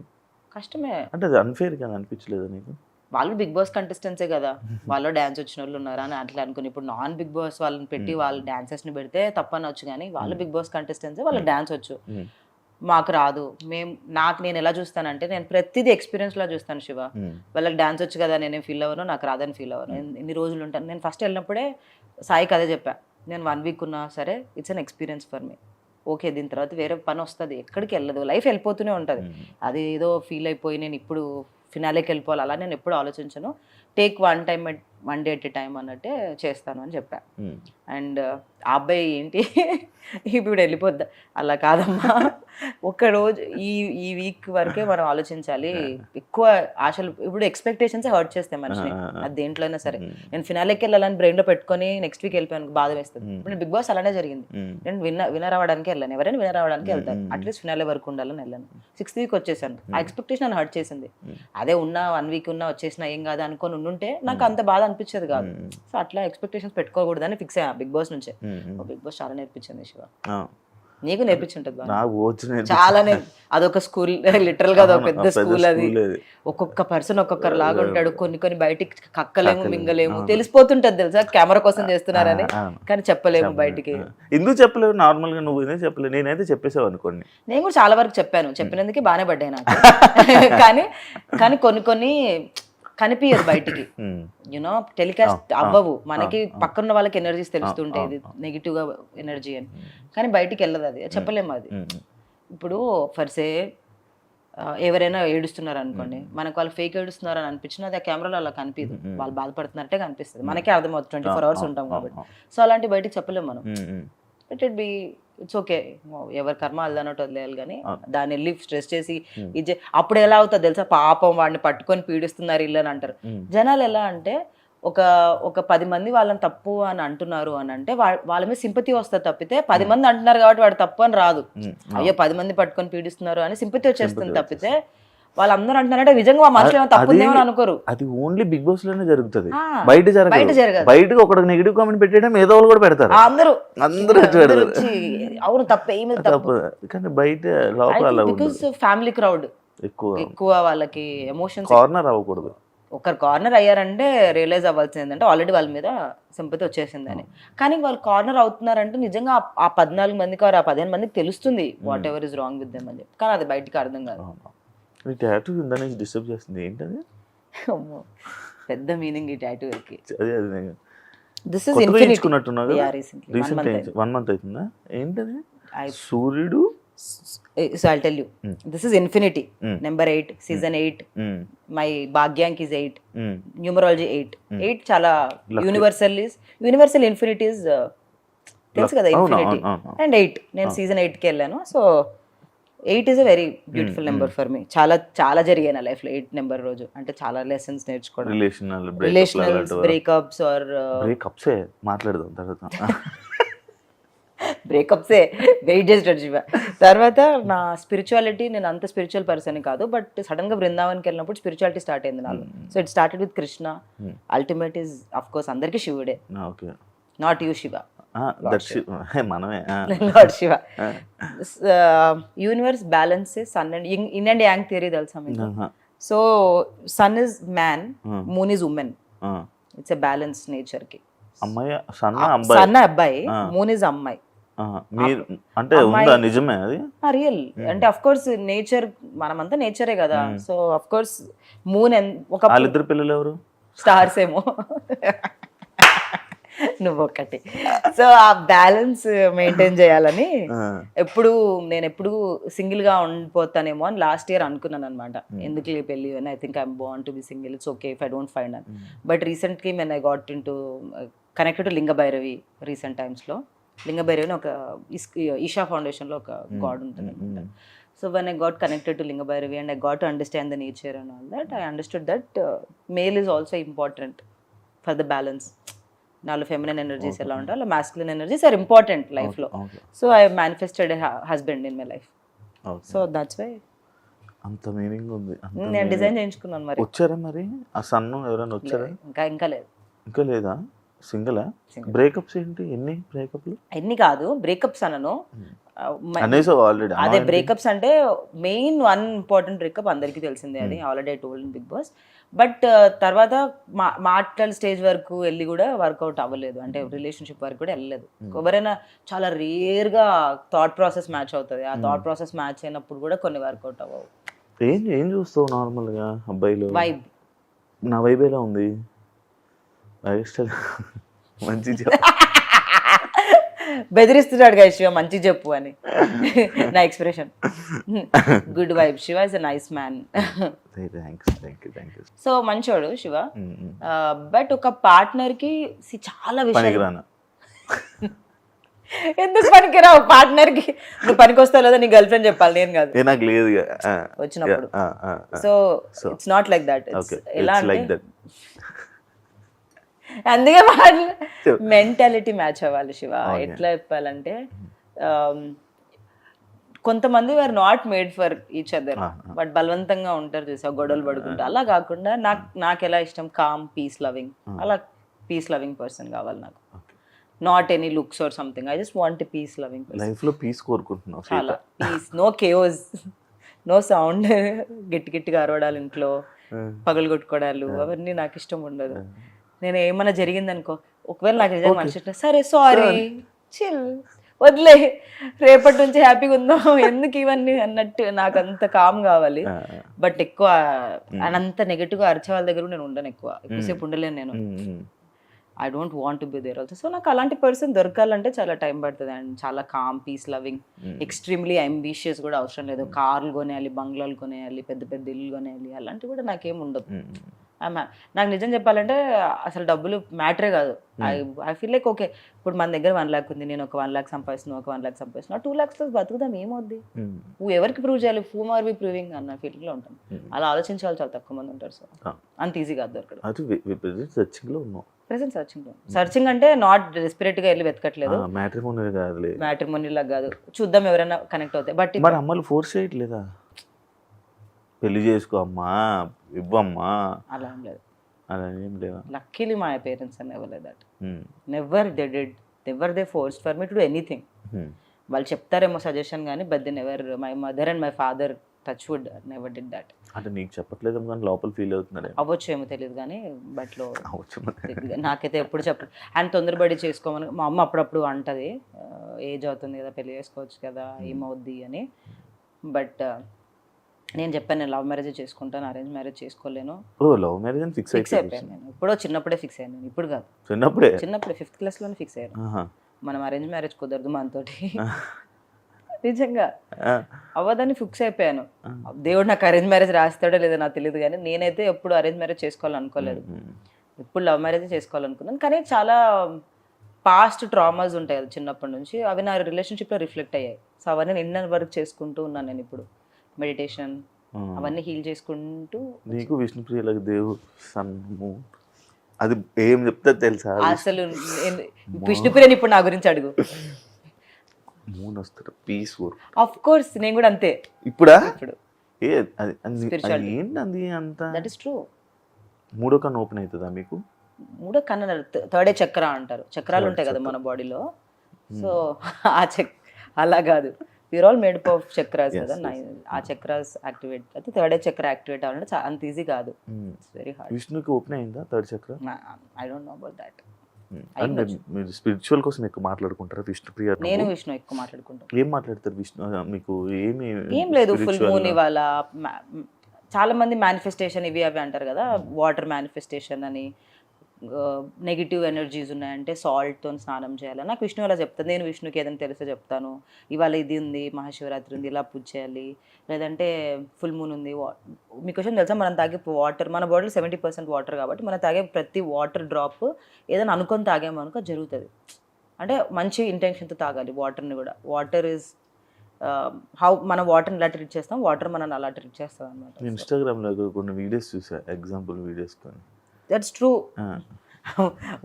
కష్టమే అంటే అది అన్ఫేర్ కదా అనిపించలేదా నీకు? వాళ్ళు బిగ్ బాస్ కంటెస్టెంట్సే కదా, వాళ్ళు డాన్స్ వచ్చిన వాళ్ళు ఉన్నారా అని అట్లా అనుకుని ఇప్పుడు నాన్ బిగ్ బాస్ వాళ్ళని పెట్టి వాళ్ళు డాన్సర్స్ ని పెడితే తప్పనొచ్చు, కానీ వాళ్ళు బిగ్ బాస్ కంటెస్టెంట్సే, వాళ్ళకి డాన్స్ వచ్చు, మాకు రాదు. నేను ఎలా చూస్తానంటే నేను ప్రతిదీ ఎక్స్పీరియన్స్ లా చూస్తాను శివ. వాళ్ళకి డాన్స్ వచ్చు కదా, నేనేం ఫీల్ అవ్వను, నాకు రాదని ఫీల్ అవ్వను. ఎన్ని రోజులు ఉంటాను. నేను ఫస్ట్ వెళ్ళినప్పుడే సాయికి అదే చెప్పా, నేను 1 week ఉన్నా సరే it's an experience for me. Okay, దీని తర్వాత వేరే పని వస్తుంది, ఎక్కడికి వెళ్ళదు, లైఫ్ వెళ్ళిపోతూనే ఉంటుంది. అది ఏదో ఫీల్ అయిపోయి నేను ఇప్పుడు ఫినాలేకి వెళ్ళిపోవాలి అలా నేను ఎప్పుడు ఆలోచించను. Take 1 time one day at a time అన్నట్టే చేస్తాను అని చెప్పా. అండ్ ఆ అబ్బాయి ఏంటి ఇప్పుడు వెళ్ళిపోద్దా, అలా కాదమ్మా, ఒక్కరోజు ఈ వీక్ వరకే మనం ఆలోచించాలి, ఎక్కువ ఆశలు ఇప్పుడు ఎక్స్పెక్టేషన్స్ హర్ట్ చేస్తాయి మనిషిని, అది దేంట్లో అయినా సరే. నేను ఫినాలేకి వెళ్ళాలని బ్రెయిన్లో పెట్టుకొని నెక్స్ట్ వీక్ వెళ్ళిపోయాను, బాధ వేస్తుంది. ఇప్పుడు నేను బిగ్ బాస్ అలానే జరిగింది, నేను విన్నర్ అవ్వడానికి వెళ్ళాను, ఎవరైనా విన్నర్ అవ్వడానికి వెళ్తాను, అట్లీస్ట్ ఫినాలే వరకు ఉండాలని వెళ్ళాను. 6th వీక్ వచ్చేసాను, ఆ ఎక్స్పెక్టేషన్ నన్ను హర్ట్ చేసింది. అదే ఉన్నా 1 వీక్ ఉన్నా వచ్చేసినా ఏం కాదు అనుకొని ఉండుంటే నాకు అంత బాధ అనిపించేది కాదు. సో అట్లా ఎక్స్పెక్టేషన్స్ పెట్టుకోకూడదని ఫిక్స్ అయ్యా బిగ్ బాస్ నుంచే. బిగ్ బాస్ చాలా నేర్పించింది శివ, నీకు నేర్పించుంటది చాలా. అదొక స్కూల్, లిటరల్ గా అదొక పెద్ద స్కూల్. అది ఒక్కొక్క పర్సన్ ఒక్కొక్కరు లాగా ఉంటాడు, కొన్ని బయటికి కక్కలేము మింగలేము, తెలిసిపోతుంటది తెలుసా కెమెరా కోసం చేస్తున్నారని, కానీ చెప్పలేము బయటికి. ఎందుకు చెప్పలేవు? నార్మల్ గా నువ్వు చెప్పలేవు, నేనైతే చెప్పేసావు అనుకోండి. నేను కూడా చాలా వరకు చెప్పాను, చెప్పినందుకే బాగానే పడ్డాయి నాకు. కానీ కొన్ని కనిపించదు బయటికి, యునో టెలికాస్ట్ అవ్వవు మనకి, పక్కన వాళ్ళకి ఎనర్జీస్ తెలుస్తుంటాయి, ఇది నెగిటివ్ గా ఎనర్జీ అని, కానీ బయటికి వెళ్ళదు, అది చెప్పలేము. అది ఇప్పుడు ఫర్సే ఎవరైనా ఏడుస్తున్నారు అనుకోండి, మనకు వాళ్ళు ఫేక్ ఏడుస్తున్నారు అని అనిపించినా అది ఆ కెమెరాలో అలా కనిపిదు, వాళ్ళు బాధపడుతున్నట్టే కనిపిస్తుంది, మనకే అర్థమవుతుంది, 24 hours ఉంటాం కాబట్టి. సో అలాంటి బయటికి చెప్పలేము మనం. ఇట్ బి ఇట్స్ ఓకే, ఎవరి కర్మ అల్లన్నట్టు వదిలేయాలి, కానీ దాన్ని వెళ్ళి స్ట్రెస్ చేసి ఇది అప్పుడు ఎలా అవుతుంది తెలుసా, పాపం వాడిని పట్టుకొని పీడిస్తున్నారు ఇల్లు అని అంటారు జనాలు. ఎలా అంటే ఒక 10 మంది వాళ్ళని తప్పు అని అంటున్నారు అని అంటే వాళ్ళ మీద సింపతి వస్తుంది తప్పితే, 10 మంది అంటున్నారు కాబట్టి వాడు తప్పు అని రాదు. అయ్యో 10 మంది పట్టుకొని పీడిస్తున్నారు అని సింపతి వచ్చేస్తుంది తప్పితే, వాళ్ళందరూ అంటున్నారంటే నిజంగా మనుషులు ఏమో తప్పుందేమో అనుకోరు. అది ఓన్లీ బిగ్ బాస్ లోనే జరుగుతుంది, బయట జరగదు. బయటకు ఒక నెగిటివ్ కామెంట్ పెట్టడం ఏదో వాళ్ళు కూడా పెడతారు, అందరూ అవును తప్పు ఏమి తప్పు, కానీ బయట లోపల బికాస్ ఫ్యామిలీ క్రౌడ్ ఎక్కువ, వాళ్ళకి ఎమోషన్స్ కార్నర్ అవ్వకూడదు. ఒకరు కార్నర్ అయ్యారంటే రియలైజ్ అవ్వాల్సింది ఏంటంటే ఆల్రెడీ వాళ్ళ మీద సింపతి వచ్చేసిందని. కానీ వాళ్ళు కార్నర్ అవుతున్నారంటే నిజంగా ఆ 14 మందికి ఆ 15 మందికి తెలుస్తుంది what ever is wrong with them అని చెప్పి, కానీ అది బయటికి అర్థం కాదు. టాటూ ఇందాక డిస్టర్బ్ చేస్తుంది ఏంటది? పెద్ద మీనింగ్ ఈ టాటూకి. This is infinity. 1 month అవుతుందా? ఏంటది? సూర్యుడు. So I'll tell you. This is infinity. Number 8, season 8. My Bhagyank is 8. Numerology 8. 8 చాలా universal infinity is తెలుసు కదా infinity. And 8 నేను season 8కి వెళ్ళాను. So 8 is a very beautiful number for me. చాలా జరిగాయి నా లైఫ్ లో 8 నెంబర్ రోజు. అంటే చాలా లెసన్స్ నేర్చుకోవడం, రిలేషనల్స్, బ్రేకప్స్ ఆర్ బ్రేకప్సే మాట్లాడదాం తర్వాత. బ్రేకప్సే వెయిట్ చేస్తాడు శివ. తర్వాత నా స్పిరిచువాలిటీ, నేను అంత స్పిరిచువల్ పర్సన్ కాదు, బట్ సడన్ గా బృందావన్కి వెళ్ళినప్పుడు స్పిరిచువాలిటీ స్టార్ట్ అయింది నాలో. So it started with Krishna. Ultimate is of course అందరికీ శివుడే, not you Shiva, lord Shiva. Universe balances sun and yin and yang theory తెలుసా మీకు? So sun is man, moon is woman. It's a balance nature కి. సన్న అబ్బాయి, moon is అమ్మాయి. అంటే నిజమే అది రియల్. అంటే అఫ్ కోర్స్ నేచర్, మనమంతా నేచరే కదా. సో అఫ్ కోర్స్ మూన్ ఒక ఇద్దరు పిల్లలు ఎవరు? స్టార్స్ ఏమో, నువ్వు ఒకటి. సో ఆ బ్యాలెన్స్ మెయింటైన్ చేయాలని నేను ఎప్పుడు సింగిల్ గా ఉండిపోతానేమో అని లాస్ట్ ఇయర్ అనుకున్నాను అనమాట. ఎందుకు పెళ్ళి అని, I think I'm born to be single, it's okay if I don't find అని. But recently when I got in to connected to Linga Bhairavi recent టైమ్స్లో. లింగ భైరవి ఒక ఈషా ఫౌండేషన్లో ఒక గాడ్ ఉంటుంది అనమాట. So when I got connected to Linga Bhairavi and I got to understand the nature and all that, I understood that male is also important for the balance. నాలో feminine energies ఎలా ఉంటాయి, అలా మాస్కులిన్ ఎనర్జీస్ ఆర్ ఇంపార్టెంట్ లైఫ్లో. So I manifested husband in my life. So that's why అంత meaning ఉంది. నేను design చేయించుకున్నాను. మరి వచ్చారా మరి ఆ సన్ను ఎవరైనా వచ్చారా? ఇంకా లేదు. ఇంకా లేదా? సింగిల్. బ్రేకప్స్ ఏంటి? ఎన్ని బ్రేకప్లు? ఎన్ని కాదు, బ్రేకప్స్ అనను, ఆల్రెడీ అదే బ్రేకప్స్ అంటే మెయిన్ వన్ ఇంపార్టెంట్ బ్రేకప్ అందరికీ తెలిసిందే, అది already I told in Bigg Boss. But తర్వాత మాటల స్టేజ్ వరకు వెళ్ళి కూడా వర్కౌట్ అవ్వలేదు, అంటే రిలేషన్షిప్ వరకు కూడా వెళ్ళలేదు. ఎవరైనా చాలా రేర్గా థాట్ ప్రాసెస్ మ్యాచ్ అవుతుంది, ఆ థాట్ ప్రాసెస్ మ్యాచ్ అయినప్పుడు కూడా కొన్ని వర్కౌట్ అవ్వవు. ఏం చూస్తావు నార్మల్గా అబ్బాయిలు? వైబ్. నా వైబ్ ఎలా ఉంది? మంచి బెదిరిస్తున్నాడు కదా శివ మంచి చెప్పు అని నా expression. Good vibe, Shiva is a nice man. Thanks. So మంచోడు శివ, బట్ ఒక పార్ట్నర్ కి చాలా విషయాలు. ఎందుకు పనికిరావు పార్ట్నర్ కి? నువ్వు పనికి వస్తావు లేదా నీ గర్ల్ ఫ్రెండ్ చెప్పాలి, నేను కాదు. నాకు లేదు వచ్చినప్పుడు. So it's not like that. ఎలా అంటే అందుకే మెంటాలిటీ మ్యాచ్ అవ్వాలి శివ. ఎట్లా చెప్పాలంటే కొంతమంది are not made for each other, but బలవంతంగా ఉంటారు చూసా, గొడవలు పడుకుంటా. అలా కాకుండా నాకు ఎలా ఇష్టం, కామ్ పీస్ లవింగ్, అలా పీస్ లవింగ్ పర్సన్ కావాలి నాకు. Not any looks or something, I just want peace loving person. Life లో పీస్ కోరుకుంటున్నావు? చాలా peace, no chaos, no sound, గట్టి గట్టిగా అరవడాలు ఇంట్లో, పగలు కొట్టుకోవడాలు, అవన్నీ నాకు ఇష్టం ఉండదు. నేను ఏమన్నా జరిగింది అనుకో, ఒకవేళ నాకు నిజంగా మనిషి సరే సారీ చిల్ వదిలే, రేపటి నుంచి హ్యాపీగా ఉందాం, ఎందుకు ఇవన్నీ అన్నట్టు నాకు అంత కామ్ కావాలి. బట్ ఎక్కువ అంత నెగటివ్గా అరిచే వాళ్ళ దగ్గర నేను ఉండను, ఎక్కువసేపు ఉండలేను నేను. I don't want to be there also. So నాకు అలాంటి పర్సన్ దొరకాలంటే చాలా టైం పడుతుంది. అండ్ చాలా calm peace loving, extremely ambitious కూడా అవసరం లేదు. కార్లు కొనేయాలి, బంగ్లాలు కొనేయాలి, పెద్ద పెద్ద ఇల్లు కొనేయాలి, అలాంటివి కూడా నాకేం ఉండదు. నాకు నిజం చెప్పాలంటే అసలు డబ్బులు మ్యాటరే కాదు. ఐ ఫీల్ లైక్ ఓకే, ఇప్పుడు మన దగ్గర 1 lakh ఉంది, నేను ఒక 1 lakh సంపాదిస్తున్నాను, ఒక 1 lakh సంపాదిస్తున్నా, 2 lakhs బతుకుదాం, ఏమవుద్ది? నువ్వు ఎవరికి ప్రూవ్ చేయాలి, హూమ్ ఆర్ వి ప్రూవింగ్ అన్న ఫీలింగ్ లో ఉంటాను. అలా ఆలోచించే వాళ్ళు చాలా తక్కువ మంది ఉంటారు. సో అంత ఈజీగా దొరకడం. ప్రెసెంట్ సర్చింగ్ అంటే నాట్ డెస్పరేట్ గా వెళ్ళి వెతకట్లేదు, మ్యాట్రిమోనీ లాగా కాదు, చూద్దాం ఎవరైనా కనెక్ట్ అవుతాయి. బట్ మరి అమ్మలు ఫోర్స్ చేయట్లేదా, పెళ్లి చేసుకో అమ్మా, ఇవ్వమ్మా? అలా ఏం లేదు, అలా ఏం లేదా. Luckily my parents never like that. Never they did, never they forced for me to do anything. వాళ్ళు చెప్తారేమో సజెషన్ కానీ, but they never, my mother and my father touch wood never did that. అంటే నీకు చెప్పట్లేదు కానీ లోపల feel అవుతున్నాడు. అవ్వచ్చు ఏమో తెలియదు కానీ, బట్ లో నాకైతే ఎప్పుడు చెప్పలేదు. అండ్ తొందరపడి చేసుకోమని మా అమ్మ అప్పుడప్పుడు అంటది, ఏజ్ అవుతుంది కదా, పెళ్లి చేసుకోవచ్చు కదా, ఏమవుద్ది అని. బట్ నేను చెప్పాను, నేను లవ్ మ్యారేజ్ చేసుకుంటాను, అరేంజ్ మ్యారేజ్ చేసుకోలేను. లవ్ మ్యారేజ్ ఫిక్స్ అయిపోయాను నేను. ఇప్పుడు చిన్నప్పుడే ఫిక్స్ అయ్యాను నేను, ఇప్పుడు కాదు, చిన్నప్పుడే 5th class లోనే ఫిక్స్ అయ్యాను. మనం అరేంజ్ మ్యారేజ్ కుదరదు మనతోటి, నిజంగా అవ్వదని ఫిక్స్ అయిపోయాను. దేవుడు నాకు అరేంజ్ మ్యారేజ్ రాస్తాడో లేదో నాకు తెలియదు కానీ, నేనైతే ఎప్పుడు అరేంజ్ మ్యారేజ్ చేసుకోవాలనుకోలేదు, ఎప్పుడు లవ్ మ్యారేజ్ చేసుకోవాలనుకున్నాను. కానీ చాలా పాస్ట్ ట్రామాస్ ఉంటాయి కదా చిన్నప్పటి నుంచి, అవి నా రిలేషన్షిప్లో రిఫ్లెక్ట్ అయ్యాయి. సో అవన్నీ నిన్న వరకు చేసుకుంటూ ఉన్నాను నేను. ఇప్పుడు మెడిటేషన్ అవన్నీ హీల్ చేసుకుంటూ. నీకు విష్ణుప్రియలకు దేవుడు సన్ము అది ఏం చెప్తా తెలుసా? అసలు విష్ణుప్రియని ఇప్పుడు నా గురించి అడుగు, పీస్ ఆఫ్ కోర్స్ నేను కూడా అంతే. ఇప్పుడా? ఇప్పుడు ఏంటంది అంత? That is true. మూడో కన్ను ఓపెన్ అవుతుందా మీకు? మూడో కన్ను, థర్డే చక్ర అంటారు, చక్రాలు ఉంటాయి కదా మన బాడీలో. సో ఆ అలా కాదు, we're all made up of chakras కదా. ఆ చక్రాస్ యాక్టివేట్ అయితే థర్డ్ చక్ర యాక్టివేట్ అవ్వాలంటే అంత ఈజీ కాదు, ఇట్స్ వెరీ హార్డ్. విష్ణుకి ఓపెన్ అయిందా third chakra? I don't know about that. మీరు స్పిరిచువల్ కోసం ఎక్కువ మాట్లాడుకుంటారా విష్ణుప్రియ? నేను విష్ణు ఎక్కువ మాట్లాడుకుంటాను. ఏం మాట్లాడతారు విష్ణు? మీకు ఏం లేదు, ఫుల్ మూన్ ఇవాళ. చాలా మంది మేనిఫెస్టేషన్ ఇవి అవి అంటారు కదా, వాటర్ మేనిఫెస్టేషన్ అని, నెగిటివ్ ఎనర్జీస్ ఉన్నాయంటే సాల్ట్తో స్నానం చేయాలి. నాకు విష్ణు అలా చెప్తాను. నేను విష్ణుకి ఏదైనా తెలిస్తే చెప్తాను, ఇవాళ ఇది ఉంది, మహాశివరాత్రి ఉంది, ఇలా పూజ చేయాలి, లేదంటే ఫుల్ మూన్ ఉంది. మీకు విషయం తెలుసా, మనం తాగే వాటర్, మన బాడీలో 70% వాటర్ కాబట్టి మనం తాగే ప్రతి వాటర్ డ్రాప్ ఏదైనా అనుకొని తాగామనుకో జరుగుతుంది. అంటే మంచి ఇంటెన్షన్తో తాగాలి వాటర్ని కూడా. వాటర్ ఈజ్ హౌ మనం వాటర్ని ఎలా ట్రీట్ చేస్తాం, వాటర్ మనం అలా ట్రీట్ చేస్తాం అనమాట. ఇన్స్టాగ్రామ్లో కొన్ని వీడియోస్ చూసా, ఎగ్జాంపుల్ వీడియోస్ కొన్ని. That's true.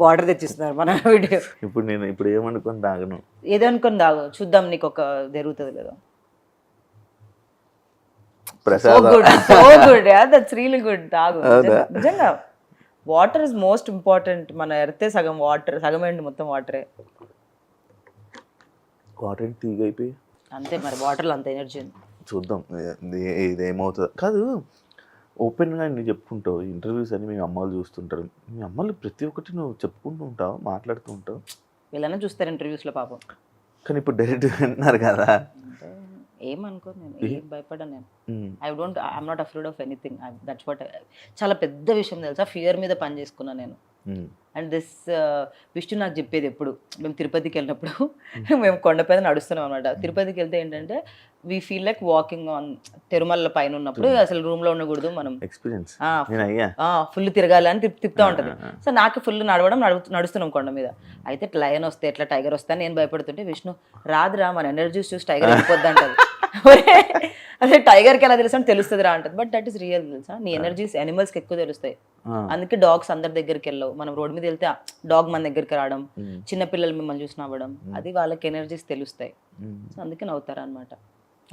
వాటర్ తెచ్చిస్తున్నారు మన వీడియో. ఇప్పుడు నేను ఇప్పుడు ఏమనుకొని తాగను, ఏదనుకొని తాగు, చూద్దాం నీకు ఒక జరుగుతుంది లేదా. తాగు నిజంగా. Water is most important. మన ఎర్తే సగం వాటర్, సగం ఏంటి మొత్తం వాటరే. వాటర్ తీగ అయిపోయి అంతే మరి, వాటర్లో అంత ఎనర్జీ ఉంది. చూద్దాం ఇదేమవుతుంది. కాదు, ఓపెన్గా నువ్వు చెప్పుకుంటావు, ఇంటర్వ్యూస్ అని మీ అమ్మాయిలు చూస్తుంటారు. మీ అమ్మాయిలు ప్రతి ఒక్కటి నువ్వు చెప్పుకుంటూ ఉంటావు, మాట్లాడుతూ ఉంటావు. వీళ్ళనే చూస్తారు ఇంటర్వ్యూస్లో పాపం. కానీ ఇప్పుడు డైరెక్ట్ వింటున్నారు కదా. ఏమనుకో, నేను ఏం భయపడ్డా. నేను I'm not afraid of anything. That's what. చాలా పెద్ద విషయం తెలుసా, ఫియర్ మీద పని చేసుకున్నా నేను. అండ్ దిస్ విష్ణు నాకు చెప్పేది ఎప్పుడు మేము తిరుపతికి వెళ్ళినప్పుడు మేము కొండపైన నడుస్తున్నాం అనమాట. తిరుపతికి వెళ్తే ఏంటంటే we feel like walking on Tirumala పైన ఉన్నప్పుడు అసలు రూమ్ లో ఉండకూడదు, మనం ఎక్స్పీరియన్స్ ఫుల్ తిరగాలి అని తిప్పుతా ఉంటది. సో నాకు ఫుల్ నడవడం నడుస్తున్నాం కొండ మీద. అయితే లయన్ వస్తే ఎట్లా టైగర్ వస్తే నేను భయపడుతుంటే విష్ణు రాదురా మన ఎనర్జీస్ చూసి టైగర్ వెళ్ళిపోద్ది అంటది. అదే టైగర్కి ఎలా తెలుసు అంటే తెలుస్తుంది రా అంటది. బట్ దట్ ఈస్ రియల్ తెలుసా, నీ ఎనర్జీస్ యానిమల్స్కి ఎక్కువ తెలుస్తాయి. అందుకే డాగ్స్ అందరి దగ్గరికి వెళ్ళవు. మనం రోడ్ మీద వెళ్తే డాగ్ మన దగ్గరికి రావడం, చిన్న పిల్లలు మిమ్మల్ని చూసి నవ్వడం, అది వాళ్ళకి ఎనర్జీస్ తెలుస్తాయి. సో అందుకే నవ్వుతారు అనమాట.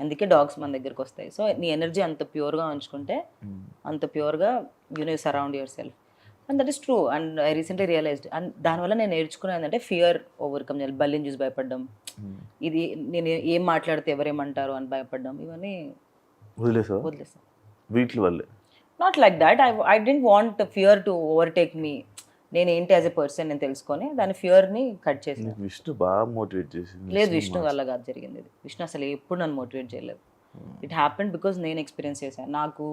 అందుకే డాగ్స్ మన దగ్గరికి వస్తాయి. సో నీ ఎనర్జీ అంత ప్యూర్గా ఉంచుకుంటే అంత ప్యూర్గా you surround yourself. And that is true. And I recently realised. And దానివల్ల నేను నేర్చుకున్నాను ఏంటంటే ఫియర్ ఓవర్కమ్ చేయాలి. బల్లిని చూసి భయపడడం, ఇది నేను ఏం మాట్లాడితే ఎవరేమంటారు అని భయపడడం, ఇవన్నీ వదిలేసాను. వీటి వల్లే not like that. I don't want fear to overtake me. నేను ఏంటి యాజ్ ఎ పర్సన్ నేను తెలుసుకొని దాని ఫియర్ని కట్ చేసాను. విష్ణు బాగా మోటివేట్ చేసింది. లేదు, విష్ణు వల్ల కాదు జరిగింది ఇది. విష్ణు అసలు ఎప్పుడు నన్ను మోటివేట్ చేయలేదు. ఇట్ హ్యాపెండ్ బికాజ్ నేను ఎక్స్పీరియన్స్ చేశాను. నాకు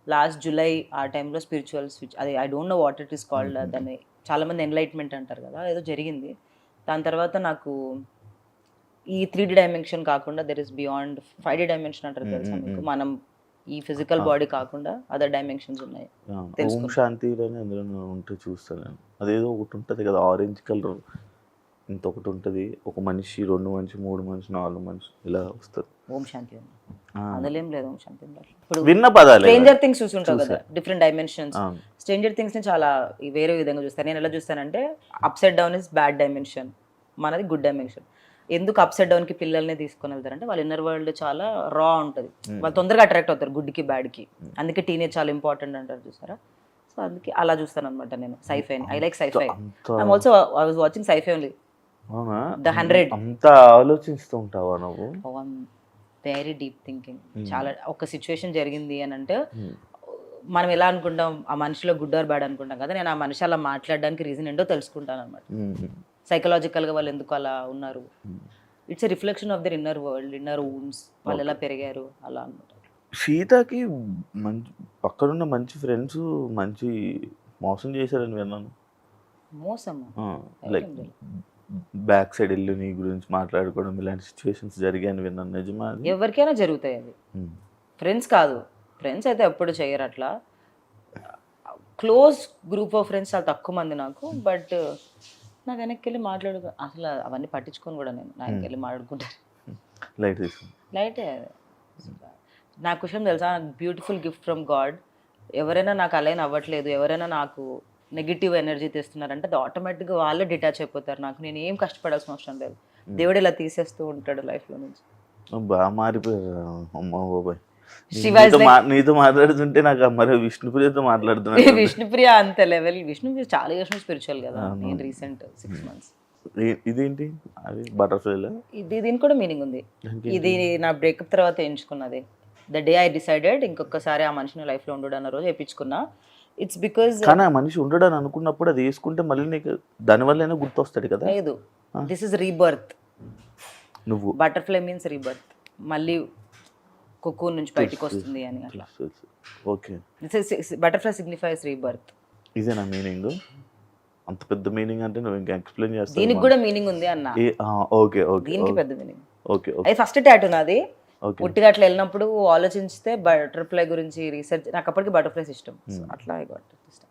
లాస్ట్ జూలై ఆ టైంలో స్పిరిచువల్ స్విచ్, అది I don't know what it is called, దాన్ని చాలామంది ఎన్లైట్మెంట్ అంటారు కదా, ఏదో జరిగింది. దాని తర్వాత నాకు ఈ 3D డైమెన్షన్ కాకుండా there is beyond 5D dimension అంటారు తెలుసా మీకు. మనం ఈ ఫిజికల్ బాడీ కాకుండా అదర్ డైమెన్షన్స్ ఉన్నాయి. ఓం శాంతిలోనే అందులో ఉంటే చూస్తాను నేను. అదేదో ఒకటి ఉంటుంది కదా ఆరెంజ్ కలర్, ఇంత ఒకటి ఉంటుంది, ఒక మనిషి, 2 మనిషి, 3 మనిషి, 4 మనిషి ఇలా వస్తారు. ఓం శాంతి అందులో ఏం లేదు. ఓం శాంతి ఇప్పుడు విన్న పదాలు స్ట్రేంజర్ థింగ్స్ చూస్తుంటావు కదా, డిఫరెంట్ డైమెన్షన్స్. స్ట్రేంజర్ థింగ్స్ ని చాలా వేరే విధంగా చూస్తాను. నేను ఎలా చూస్తానంటే upside down is bad dimension, మనది గుడ్ డైమెన్షన్. ఎందుకు అప్సైడ్ డౌన్ కి పిల్లల్ని తీసుకొని వెళ్తారంటే వాళ్ళ ఇన్నర్ వరల్డ్ చాలా రా ఉంటుంది, వాళ్ళు తొందరగా అట్రాక్ట్ అవుతారు గుడ్కి బ్యాడ్కి. అందుకే టీనేజ్ చాలా ఇంపార్టెంట్ అంటారు చూసారా. సో అందుకే అలా చూస్తాను అనమాట నేను సైఫైని. I like sci-fi. I'm also I was watching sci-fi only. The 100. అంత ఆలోచిస్తూ ఉంటావా నువ్వు? Very deep thinking. చాలా ఒక సిచ్యువేషన్ జరిగింది అని అంటే మనం ఎలా అనుకుంటాం, ఆ మనిషిలో గుడ్ ఆర్ బ్యాడ్ అనుకుంటాం కదా, నేను ఆ మనిషి అలా మాట్లాడడానికి రీజన్ ఏంటో తెలుసుకుంటాను అనమాట. సైకలాజికల్గా వాళ్ళు ఎందుకు అలా ఉన్నారు, it's a reflection of their inner world, inner wounds, వాళ్ళు ఎలా పెరిగారు అలా అనమాట. సీతకి మంచి పక్కనున్న మంచి ఫ్రెండ్స్ మంచి మోసం చేశారని విన్నాను. మోసమా? లైక్ బ్యాక్ సైడ్ వెళ్ళి నీ గురించి మాట్లాడుకోవడం, ఇలాంటి సిచ్యువేషన్స్ జరిగాయని విన్నాను. నిజమా? ఎవరికైనా జరుగుతాయి అది. ఫ్రెండ్స్ కాదు, ఫ్రెండ్స్ అయితే ఎప్పుడు చేయరు అట్లా. క్లోజ్ గ్రూప్ ఆఫ్ ఫ్రెండ్స్ చాలా తక్కువ మంది నాకు. బట్ నాకు వెనక్కి వెళ్ళి అసలు అవన్నీ పట్టించుకొని కూడా నేను నా వెనక్కి వెళ్ళి మాట్లాడుకుంటాను. లైటే. నాకు విషయం తెలుసా, బ్యూటిఫుల్ గిఫ్ట్ ఫ్రమ్ గాడ్. ఎవరైనా నాకు అలైన్ అవ్వట్లేదు, ఎవరైనా నాకు నెగిటివ్ ఎనర్జీ తెస్తున్నారంటే అది ఆటోమేటిక్గా వాళ్ళే డిటాచ్ అయిపోతారు. నాకు నేను ఏం కష్టపడాల్సిన అవసరం లేదు. దేవుడు ఇలా తీసేస్తూ ఉంటాడు లైఫ్లో నుంచి. బాగా మారిపోయారు అమ్మ బాబాయ్. నీతో మాట్లాడుతుంటే నాకు మరి విష్ణుప్రియతో మాట్లాడుతున్నా. విష్ణుప్రియ అంత లెవెల్. విష్ణుప్రియ చాలా ఇయర్స్ స్పిరిచువల్ కదా. నేను రీసెంట్ 6 months. ఇదేంటి అది బటర్ఫ్లై? దీనికి కూడా మీనింగ్ ఉంది. ఇది నా బ్రేకప్ తర్వాత ఎంచుకున్నది. ద డే ఐ డిసైడెడ్ ఇంకొకసారి ఆ మనిషిని లైఫ్ లో ఉండడు అన్న రోజు వేయించుకున్నా. ఇట్స్ బికాజ్ కానీ ఆ మనిషి ఉండడని అనుకున్నప్పుడు అది వేసుకుంటే మళ్ళీ నీకు దానివల్ల గుర్తొస్తాడు కదా. లేదు, దిస్ ఇస్ రీబర్త్. నువ్వు బటర్ఫ్లై మీన్స్ రీబర్త్, మళ్ళీ కోకూన్ నుంచి బయటికి వస్తుంది అని అట్లా. Okay, butterfly signifies rebirth. ఇదేనా మీనింగ్? అంత పెద్ద మీనింగ్ అంటే నువ్వు ఇంకా ఎక్స్ప్లెయిన్ చేస్తావు. దీనికి కూడా మీనింగ్ ఉంది అన్న. ఓకే ఓకే, దీనికి పెద్ద మీనింగ్. ఓకే, అది ఫస్ట్ టాటూ నాది. పుట్టిగా అట్లా వెళ్ళినప్పుడు ఆలోచిస్తే బటర్ఫ్లై గురించి రీసెర్చ్, నాకు అప్పటికి బటర్ఫ్లైస్ ఇష్టం. అట్లా ఇష్టం.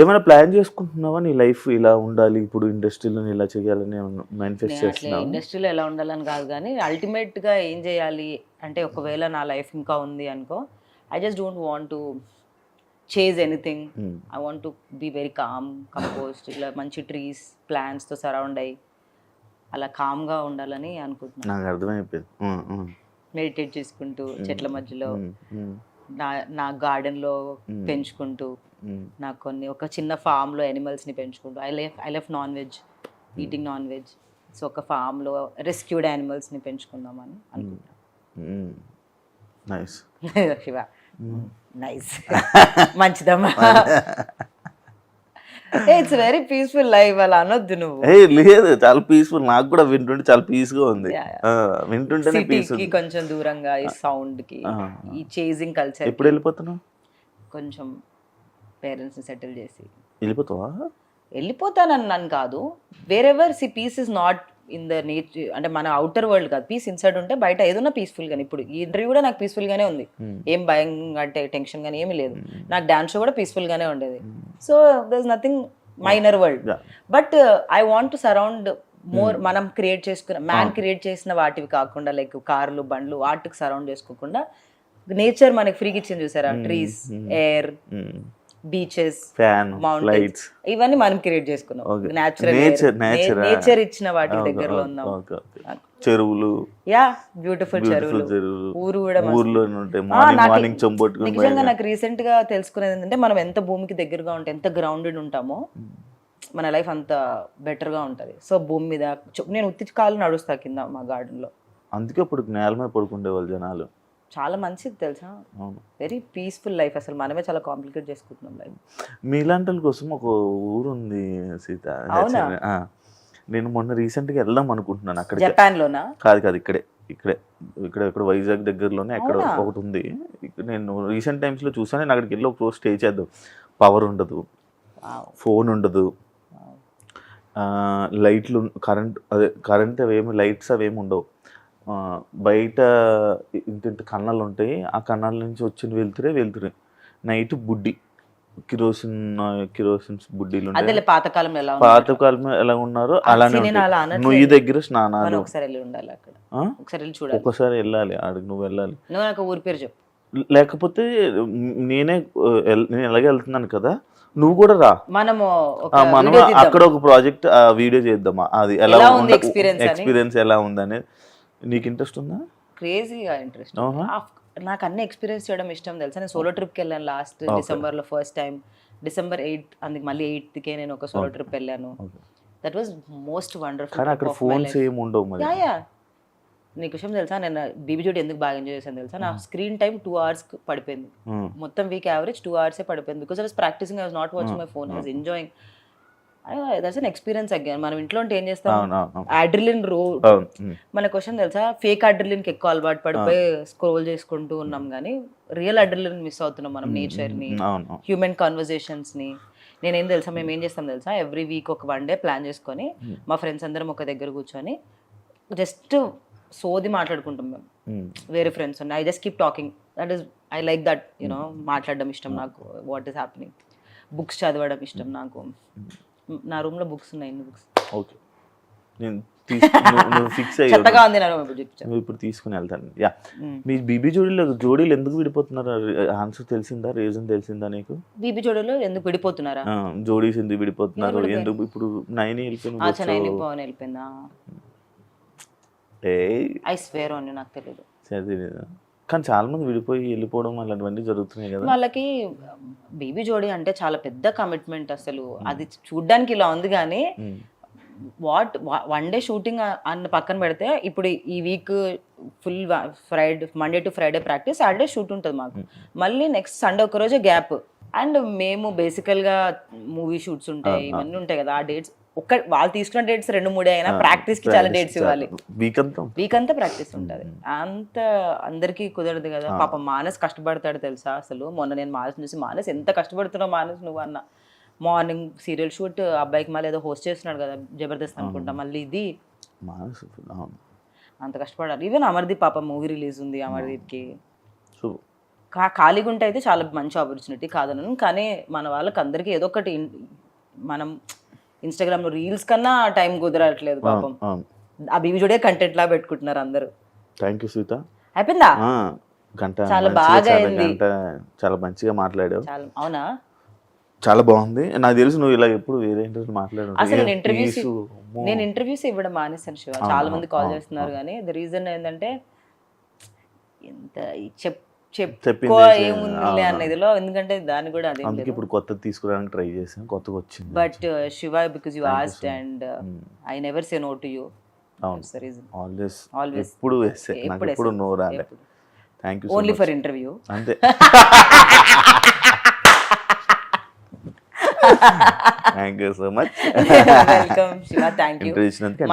ఏమైనా ప్లాన్ చేసుకుంటున్నావా నీ లైఫ్ ఇలా ఉండాలి, ఇప్పుడు ఇండస్ట్రీలో ఇలా చేయాలని మేనిఫెస్ట్ చేస్తున్నావా? ఇండస్ట్రీలో ఎలా ఉండాలని కాదు, కానీ అల్టిమేట్ గా ఏం చేయాలి అంటే ఒకవేళ నా లైఫ్ ఇంకా ఉంది అనుకో, I just don't want to chase anything. I want to be very calm, composed, ఇలా మంచి ట్రీస్ ప్లాంట్స్ తో సరౌండ్ అయ్యి అలా కామ్ గా ఉండాలని అనుకుంటున్నాను. నాకు అర్థమైపోయింది. మెడిటేట్ చేసుకుంటూ చెట్ల మధ్యలో నా గార్డెన్ లో పెంచుకుంటూ, నాకు కొన్ని ఒక చిన్న ఫామ్ లో ఎనిమల్స్ ని పెంచుకుంటూ, I love non veg, eating non veg. So ఒక ఫామ్ లో రెస్క్యూడ్ యానిమల్స్ ని పెంచుకుందామని అనుకుంటున్నాను. నైస్ శివ, నైస్, మంచిదమ్మా. It's very peaceful life. అలా అనొద్దు నువ్వు. లేదు, చాలా పీస్ఫుల్. నాకు కూడా వింటుంటే చాలా పీస్ గా ఉంది. వింటుంటేనే పీస్. కొంచెం దూరంగా ఈ సౌండ్ కి, ఈ చేజింగ్ కల్చర్. ఎప్పుడు వెళ్ళిపోతున్నావు? కొంచెం పేరెంట్స్ ని సెటిల్ చేసి వెళ్ళిపోతావా? వెళ్ళిపోతానన్నాను కాదు, wherever peace is not in the nature, అంటే మన అవుటర్ వరల్డ్ కాదు, పీస్ ఇన్సైడ్ ఉంటే బయట ఏదైనా పీస్ఫుల్ గానే. ఇప్పుడు ఈ ఇంటర్వ్యూ కూడా నాకు పీస్ఫుల్ గానే ఉంది, ఏం భయం అంటే టెన్షన్ గానీ ఏమీ లేదు. నాకు డాన్స్ షో కూడా పీస్ఫుల్ గానే ఉండేది. So there is nothing minor world, but I want to surround more. మనం క్రియేట్ చేసుకున్న మ్యాన్ క్రియేట్ చేసిన వాటివి కాకుండా, లైక్ కార్లు బండ్లు వాటికి సరౌండ్ చేసుకోకుండా, నేచర్ మనకి ఫ్రీకి ఇచ్చింది చూసారా, ట్రీస్, ఎయిర్, బీచెస్, మౌంటైన్స్, ఇవన్నీ మనం క్రియేట్ చేసుకున్నాం. నేచర్ ఇచ్చిన వాటి దగ్గరలో ఉన్నాం. చెరువులు, యా బ్యూటిఫుల్ చెరువులు, ఊరు కూడా నిజంగా నాకు రీసెంట్ గా తెలుసుకునేది ఏంటంటే, మనం ఎంత భూమికి దగ్గరగా ఉంటే, ఎంత గ్రౌండెడ్ ఉంటామో మన లైఫ్ అంత బెటర్ గా ఉంటది. సో భూమి మీద నేను ఉత్తి కాలు నడుస్తా కింద మా గార్డెన్ లో. అందుకే ఇప్పుడు నేల మీద పడుకుండే వాళ్ళు జనాలు. చాలా మంచిది తెలుసా, వెరీ పీస్ఫుల్ లైఫ్. అసలు మనమే చాలా కాంప్లికేట్ చేసుకుంటున్నాం లైఫ్. మీలాంటి వాళ్ళ కోసం ఒక ఊరు ఉంది సీత. నేను మొన్న రీసెంట్ గా వెళ్దాం అనుకుంటున్నాను. అక్కడ జపాన్ లోనా? కాదు, ఇక్కడ వైజాగ్ దగ్గరలోనే ఎక్కడ ఒకటి ఉంది. నేను రీసెంట్ టైమ్స్ లో చూసాను. నేను అక్కడికి వెళ్ళి ఒక రోజు స్టే చేద్దాం. పవర్ ఉండదు, ఫోన్ ఉండదు, లైట్లు, కరెంట్ అవేమి, లైట్స్ అవేమి ఉండవు. బయట ఇంత కన్నాలు ఉంటాయి. ఆ కన్నాల నుంచి వచ్చిన వెళ్తురే నైట్ బుడ్డి కిరోసిన్ బుడ్డీలు ఉంటాయి. పాతకాలం ఎలా ఉన్నారో అలానే నుయ్యి దగ్గర స్నానాలు. ఒకసారి వెళ్ళాలి ఆడికి, నువ్వు వెళ్ళాలి. ఊరి పేరు చెప్పు. లేకపోతే నేను ఎలాగే వెళ్తున్నాను కదా, నువ్వు కూడా రా. మనం అక్కడ ఒక ప్రాజెక్ట్ వీడియో చేద్దామా, అది ఎలా ఉంది, ఎక్స్పీరియన్స్ ఎలా ఉందనేది. నీకు ఇంట్రెస్ట్ ఉందా? క్రేజీగా ఇంట్రెస్ట్. నాకు అన్ని ఎక్స్పీరియన్స్ చేయడం ఇష్టం తెలుసా. నేను సోలో ట్రిప్కి వెళ్ళాను లాస్ట్ డిసెంబర్లో, ఫస్ట్ టైం December 8th. అందుకు మళ్ళీ 8th నేను ఒక సోలో ట్రిప్ వెళ్ళాను. That was most wonderful. అక్కడ ఫోన్స్ ఏమి ఉండవు మరి. నీకు విషయం తెలుసా, నేను బీబీ జోడి ఎందుకు బాగా ఎంజాయ్ చేశాను తెలుసా? నా స్క్రీన్ టైం 2 hours పడిపోయింది. మొత్తం వీక్ యావరేజ్ 2 hours పడిపోయింది. Because I was practising, I was not watching my phone, I was enjoying. That's an experience again. మనం ఇంట్లో ఉంటే ఏం చేస్తాం, అడ్రిలిన్ మన క్వశ్చన్ తెలుసా, ఫేక్ అడ్రిలిన్కి ఎక్కువ అలవాటు పడిపోయి స్క్రోల్ చేసుకుంటూ ఉన్నాం, కానీ రియల్ అడ్రిలిన్ మిస్ అవుతున్నాం మనం. నేచర్ని, హ్యూమన్ కాన్వర్జేషన్స్ని. నేనేం తెలుసా, మేము ఏం చేస్తాం తెలుసా, ఎవ్రీ వీక్ ఒక 1 day ప్లాన్ చేసుకొని మా ఫ్రెండ్స్ అందరం ఒక దగ్గర కూర్చొని జస్ట్ సోది మాట్లాడుకుంటాం మేము. వేరే ఫ్రెండ్స్ ఉన్నాయి, I just keep talking. That is, I like that, you know. మాట్లాడడం ఇష్టం నాకు, వాట్ ఈస్ హ్యాపెనింగ్. బుక్స్ చదవడం ఇష్టం నాకు. నా రూమ్ లో బుక్స్ ఉన్నాయి, ఎన్ని బుక్స్. ఓకే, నేను ఫిక్స్ అయ్యి చెత్తగా ఉంది నా రూమ్. ఇప్పుడు తీసుకుని వెళ్తాను. యా, మీ బీబీ జోడీలు ఎందుకు విడిపోతున్నారు? ఆన్సర్ తెలిసిందా, రీజన్ తెలిసిందా నీకు? బీబీ జోడీలు ఎందుకు విడిపోతున్నారా? జోడీస్ ఎందుకు విడిపోతున్నారు, ఎందుకు? ఇప్పుడు నైని వెళ్ళిపోయిందా? ఐ స్వేర్ ఆన్ యు, నాకు తెలియదు. కానీ చాలా మంది విడిపోయి వెళ్ళిపోవడం అలాంటివన్నీ జరుగుతున్నాయి కదా. వాళ్ళకి బేబీ జోడీ అంటే చాలా పెద్ద కమిట్మెంట్. అసలు అది చూడ్డానికి ఇలా ఉంది, కానీ వాట్ 1 day షూటింగ్ అన్న పక్కన పెడితే, ఇప్పుడు ఈ week full Friday, Monday to Friday practice, Saturday shoot ఉంటుంది మాకు. మళ్ళీ నెక్స్ట్ సండే ఒక రోజే గ్యాప్. అండ్ మేము బేసికల్గా మూవీ షూట్స్ ఉంటాయి, ఇవన్నీ ఉంటాయి కదా. ఆ డేట్స్ వాళ్ళు తీసుకున్న డేట్స్ 2-3 అయినా ప్రాక్టీస్ కి చాలా డేట్స్ ఇవ్వాలి. వీక్ అంతా ప్రాక్టీస్ ఉంటుంది. అంత అందరికీ కుదరదు కదా. పాపం మానస్ కష్టపడతాడు తెలుసా. అసలు మొన్న నేను మానస్ చూసి, మానస్ ఎంత కష్టపడుతున్నావు మానస్ నువ్వు అన్న. మార్నింగ్ సీరియల్ షూట్, అబ్బాయికి మళ్ళీ ఏదో హోస్ట్ చేస్తున్నాడు కదా, జబర్దస్త్ అనుకుంటా, మళ్ళీ ఇది అంత కష్టపడాలి. ఈవెన్ అమర్దీప్ పాప మూవీ రిలీజ్ ఉంది, అమర్దీప్కి. ఖాళీగా ఉంటే అయితే చాలా మంచి ఆపర్చునిటీ కాదనను, కానీ మన వాళ్ళకి అందరికీ ఏదో ఒకటి, మనం ఇన్స్టాగ్రామ్ లో రీల్స్ కన్నా టైం కుదరట్లేదు పాపం. ఆ బీబీ జోడే కంటెంట్ లా పెట్టుకుంటున్నారు అందరూ. Thank you Sita. అయిపోయిందా? చాలా బాగా అయింది, చాలా మంచిగా మాట్లాడావు. అవునా? చాలా బాగుంది. నాకు తెలుసు నువ్వు ఇలా ఎప్పుడు వేరే ఇంటర్వ్యూ మాట్లాడావు. అసలు నేను ఇంటర్వ్యూస్ ఇవ్వడం మానేసాను శివ. చాలా మంది కాల్ చేస్తున్నారు, కానీ ద రీజన్ ఏంటంటే ఎంత ఏముంది అన్నదిలో, ఎందుకంటే దాన్ని కూడా అదే. ఇప్పుడు కొత్తది తీసుకురావడానికి ట్రై చేసాను, కొత్తగా వచ్చింది. But Shiva, because you asked and I never say no to you. Always ఎప్పుడు ఎస్సే, నాకు ఎప్పుడు నో రాలే. Thank you so much. Only for interview. అంతే. Thank you so much. Welcome Shiva. Thank you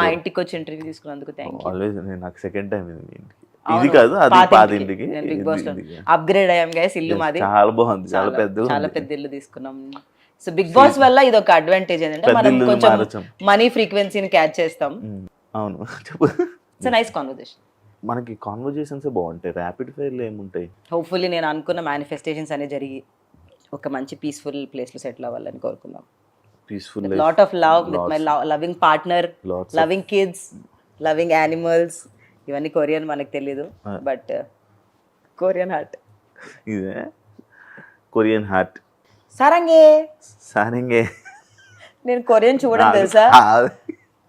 మా ఇంటికి వచ్చి ఇంటర్వ్యూ తీసుకున్నందుకు. Thank you. ఆల్వేస్. నాకు సెకండ్ టైం ఇది మీ ఇంటికి. ఇది కాదు, అది పాత ఇంటికి. అప్గ్రేడ్ అయ్యాం గైస్. ఇల్లు మాది చాలా బాగుంది, చాలా పెద్ద పెద్ద ఇల్లు తీసుకున్నాం. సో బిగ్ బాస్ వల్ల ఇది ఒక అడ్వాంటేజ్ ఏంటంటే మనం పెద్ద ఇల్లు కొంచెం మారొచ్చు. మనీ ఫ్రీక్వెన్సీని క్యాచ్ చేస్తాం. అవును చెప్పు. It's nice conversation. మనకి కాన్వర్జేషన్స్ బాగుంటాయి, ర్యాపిడ్ ఫైర్లు ఏముంటాయి. హోప్ఫుల్లీ నేను అనుకున్న మేనిఫెస్టేషన్స్ అనేవి జరిగి ఒక మంచి పీస్ఫుల్ ప్లేస్లో సెటిల్ అవ్వాలని కోరుకుందాం. Peaceful lot of love with my loving partner, Lots loving kids, loving animals. ఇవన్నీ కొరియన్ మనకు తెలీదు, బట్ కొరియన్ హార్ట్. ఇదే కొరియన్ హార్ట్. సారంగే సారంగే. నేను కొరియన్ చూడని తెలుసా,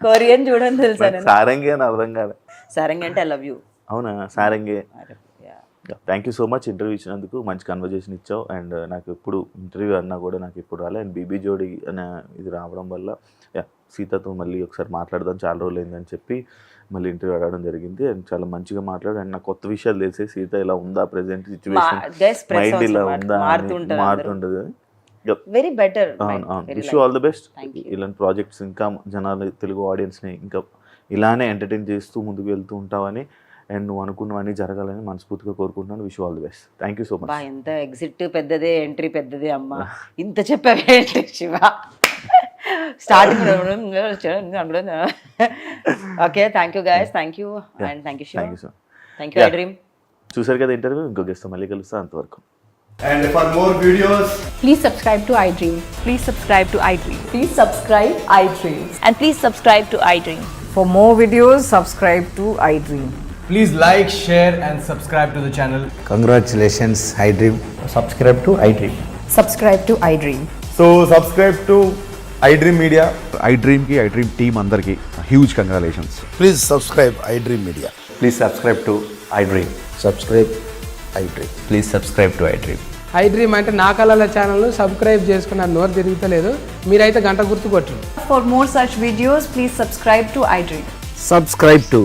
కొరియన్ చూడని తెలుసా నేను. సారంగే అని అర్థం కాదు. సారంగే అంటే ఐ లవ్ యూ. అవునా, సారంగే. Thank you so much interview ఇచ్చినందుకు. మంచి కన్వర్జేషన్ ఇచ్చావు. అండ్ నాకు ఎప్పుడు ఇంటర్వ్యూ అన్నా కూడా నాకు ఎప్పుడు రాలే. అండ్ బీబీ జోడి అనే ఇది రావడం వల్ల సీతతో మళ్ళీ ఒకసారి మాట్లాడదాం, చాలా రోజులు అయిందని చెప్పి మళ్ళీ ఇంటర్వ్యూ అడగడం జరిగింది. అండ్ చాలా మంచిగా మాట్లాడు. అండ్ నాకు కొత్త విషయాలు తెలిసే సీత ఇలా ఉందా, ప్రెసెంట్ సిచ్యువేషన్ మైండ్ ఇలా ఉందా అని మారుతుంటది. Very better. అవును అవును. Wish you all the best. ఇలాంటి ప్రాజెక్ట్స్ ఇంకా జనాలు, తెలుగు ఆడియన్స్ని ఇంకా ఇలానే ఎంటర్టైన్ చేస్తూ ముందుకు వెళ్తూ ఉంటావని అండ్ నువ్వు అనుకున్నవన్నీ జరగాలని మనస్ఫూర్తిగా కోరుకుంటున్నాను. Wish you all the best. Thank you so much. ఎంత ఎగ్జిట్ పెద్దదే, ఎంట్రీ పెద్దదే అమ్మా. ఇంత చెప్పావే Shiva. Starting okay. Thank you guys, thank you and thank you Shiva. Thank you so thank you iDream. చూసారు కదా ఇంటర్వ్యూ. ఇంకో గెస్ట్ మళ్ళీ కలుస్తా. అంతవరకు. And for more videos, Please subscribe to iDream. Please subscribe to iDream. Please subscribe iDream. And please subscribe to iDream. For more videos, subscribe to iDream. please like, share, and subscribe to the channel. Congratulations, iDream. Subscribe to iDream. Subscribe to iDream. So subscribe to iDream Media. iDream ki iDream team andarki huge congratulations. Please subscribe iDream Media. Please subscribe to iDream. Subscribe iDream. Please subscribe to iDream. iDream అంటే నా కళల ఛానల్ను subscribe చేసుకున్న నోరు తిరుగుతలేదు, మీరైతే గంట గుర్తు కొట్టండి. For more such videos, please subscribe to iDream. Subscribe to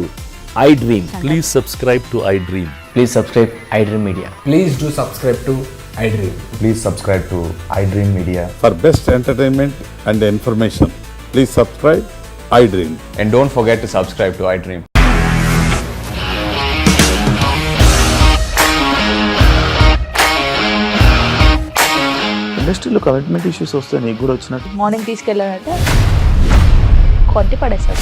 iDream. Please subscribe to iDream. Please subscribe iDream Media. Please do subscribe to iDream. Please subscribe to iDream Media. For best entertainment and information, please subscribe iDream. And don't forget to subscribe to iDream. ఇండస్ట్రీలో commitment issues వస్తే నీకు కూడా వచ్చినట్టు. Morning తీసుకెళ్ళాలంటే కొట్టి పడేసాడు.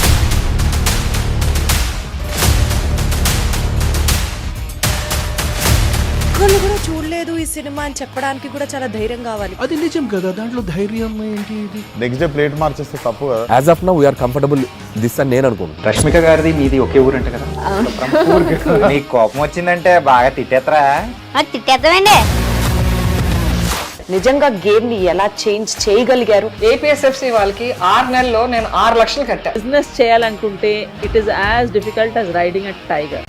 ఒక్కళ్ళు కూడా చూడలేదు ఈ సినిమా అని చెప్పడానికి కూడా చాలా ధైర్యం కావాలి. అది నిజం కదా, దాంట్లో ధైర్యం ఏంటి? ఇది నెక్స్ట్ డే ప్లేట్ మార్చేస్తే తప్పు కదా. As of now we are comfortable this అని నేను అనుకుంటున్నాను. రష్మిక గారిది మీది ఒకే ఊరంట కదా. నీకు కోపం వచ్చిందంటే బాగా తిట్టేత్తరా? తిట్టేద్దామండి. నిజంగా గేమ్ ని ఎలా చేంజ్ చేయగలిగారు? APSFC వాళ్ళకి 6 నెలల్లో నేను 6 లక్షలు కట్టా. బిజినెస్ చేయాలనుకుంటే it is as difficult as riding a tiger.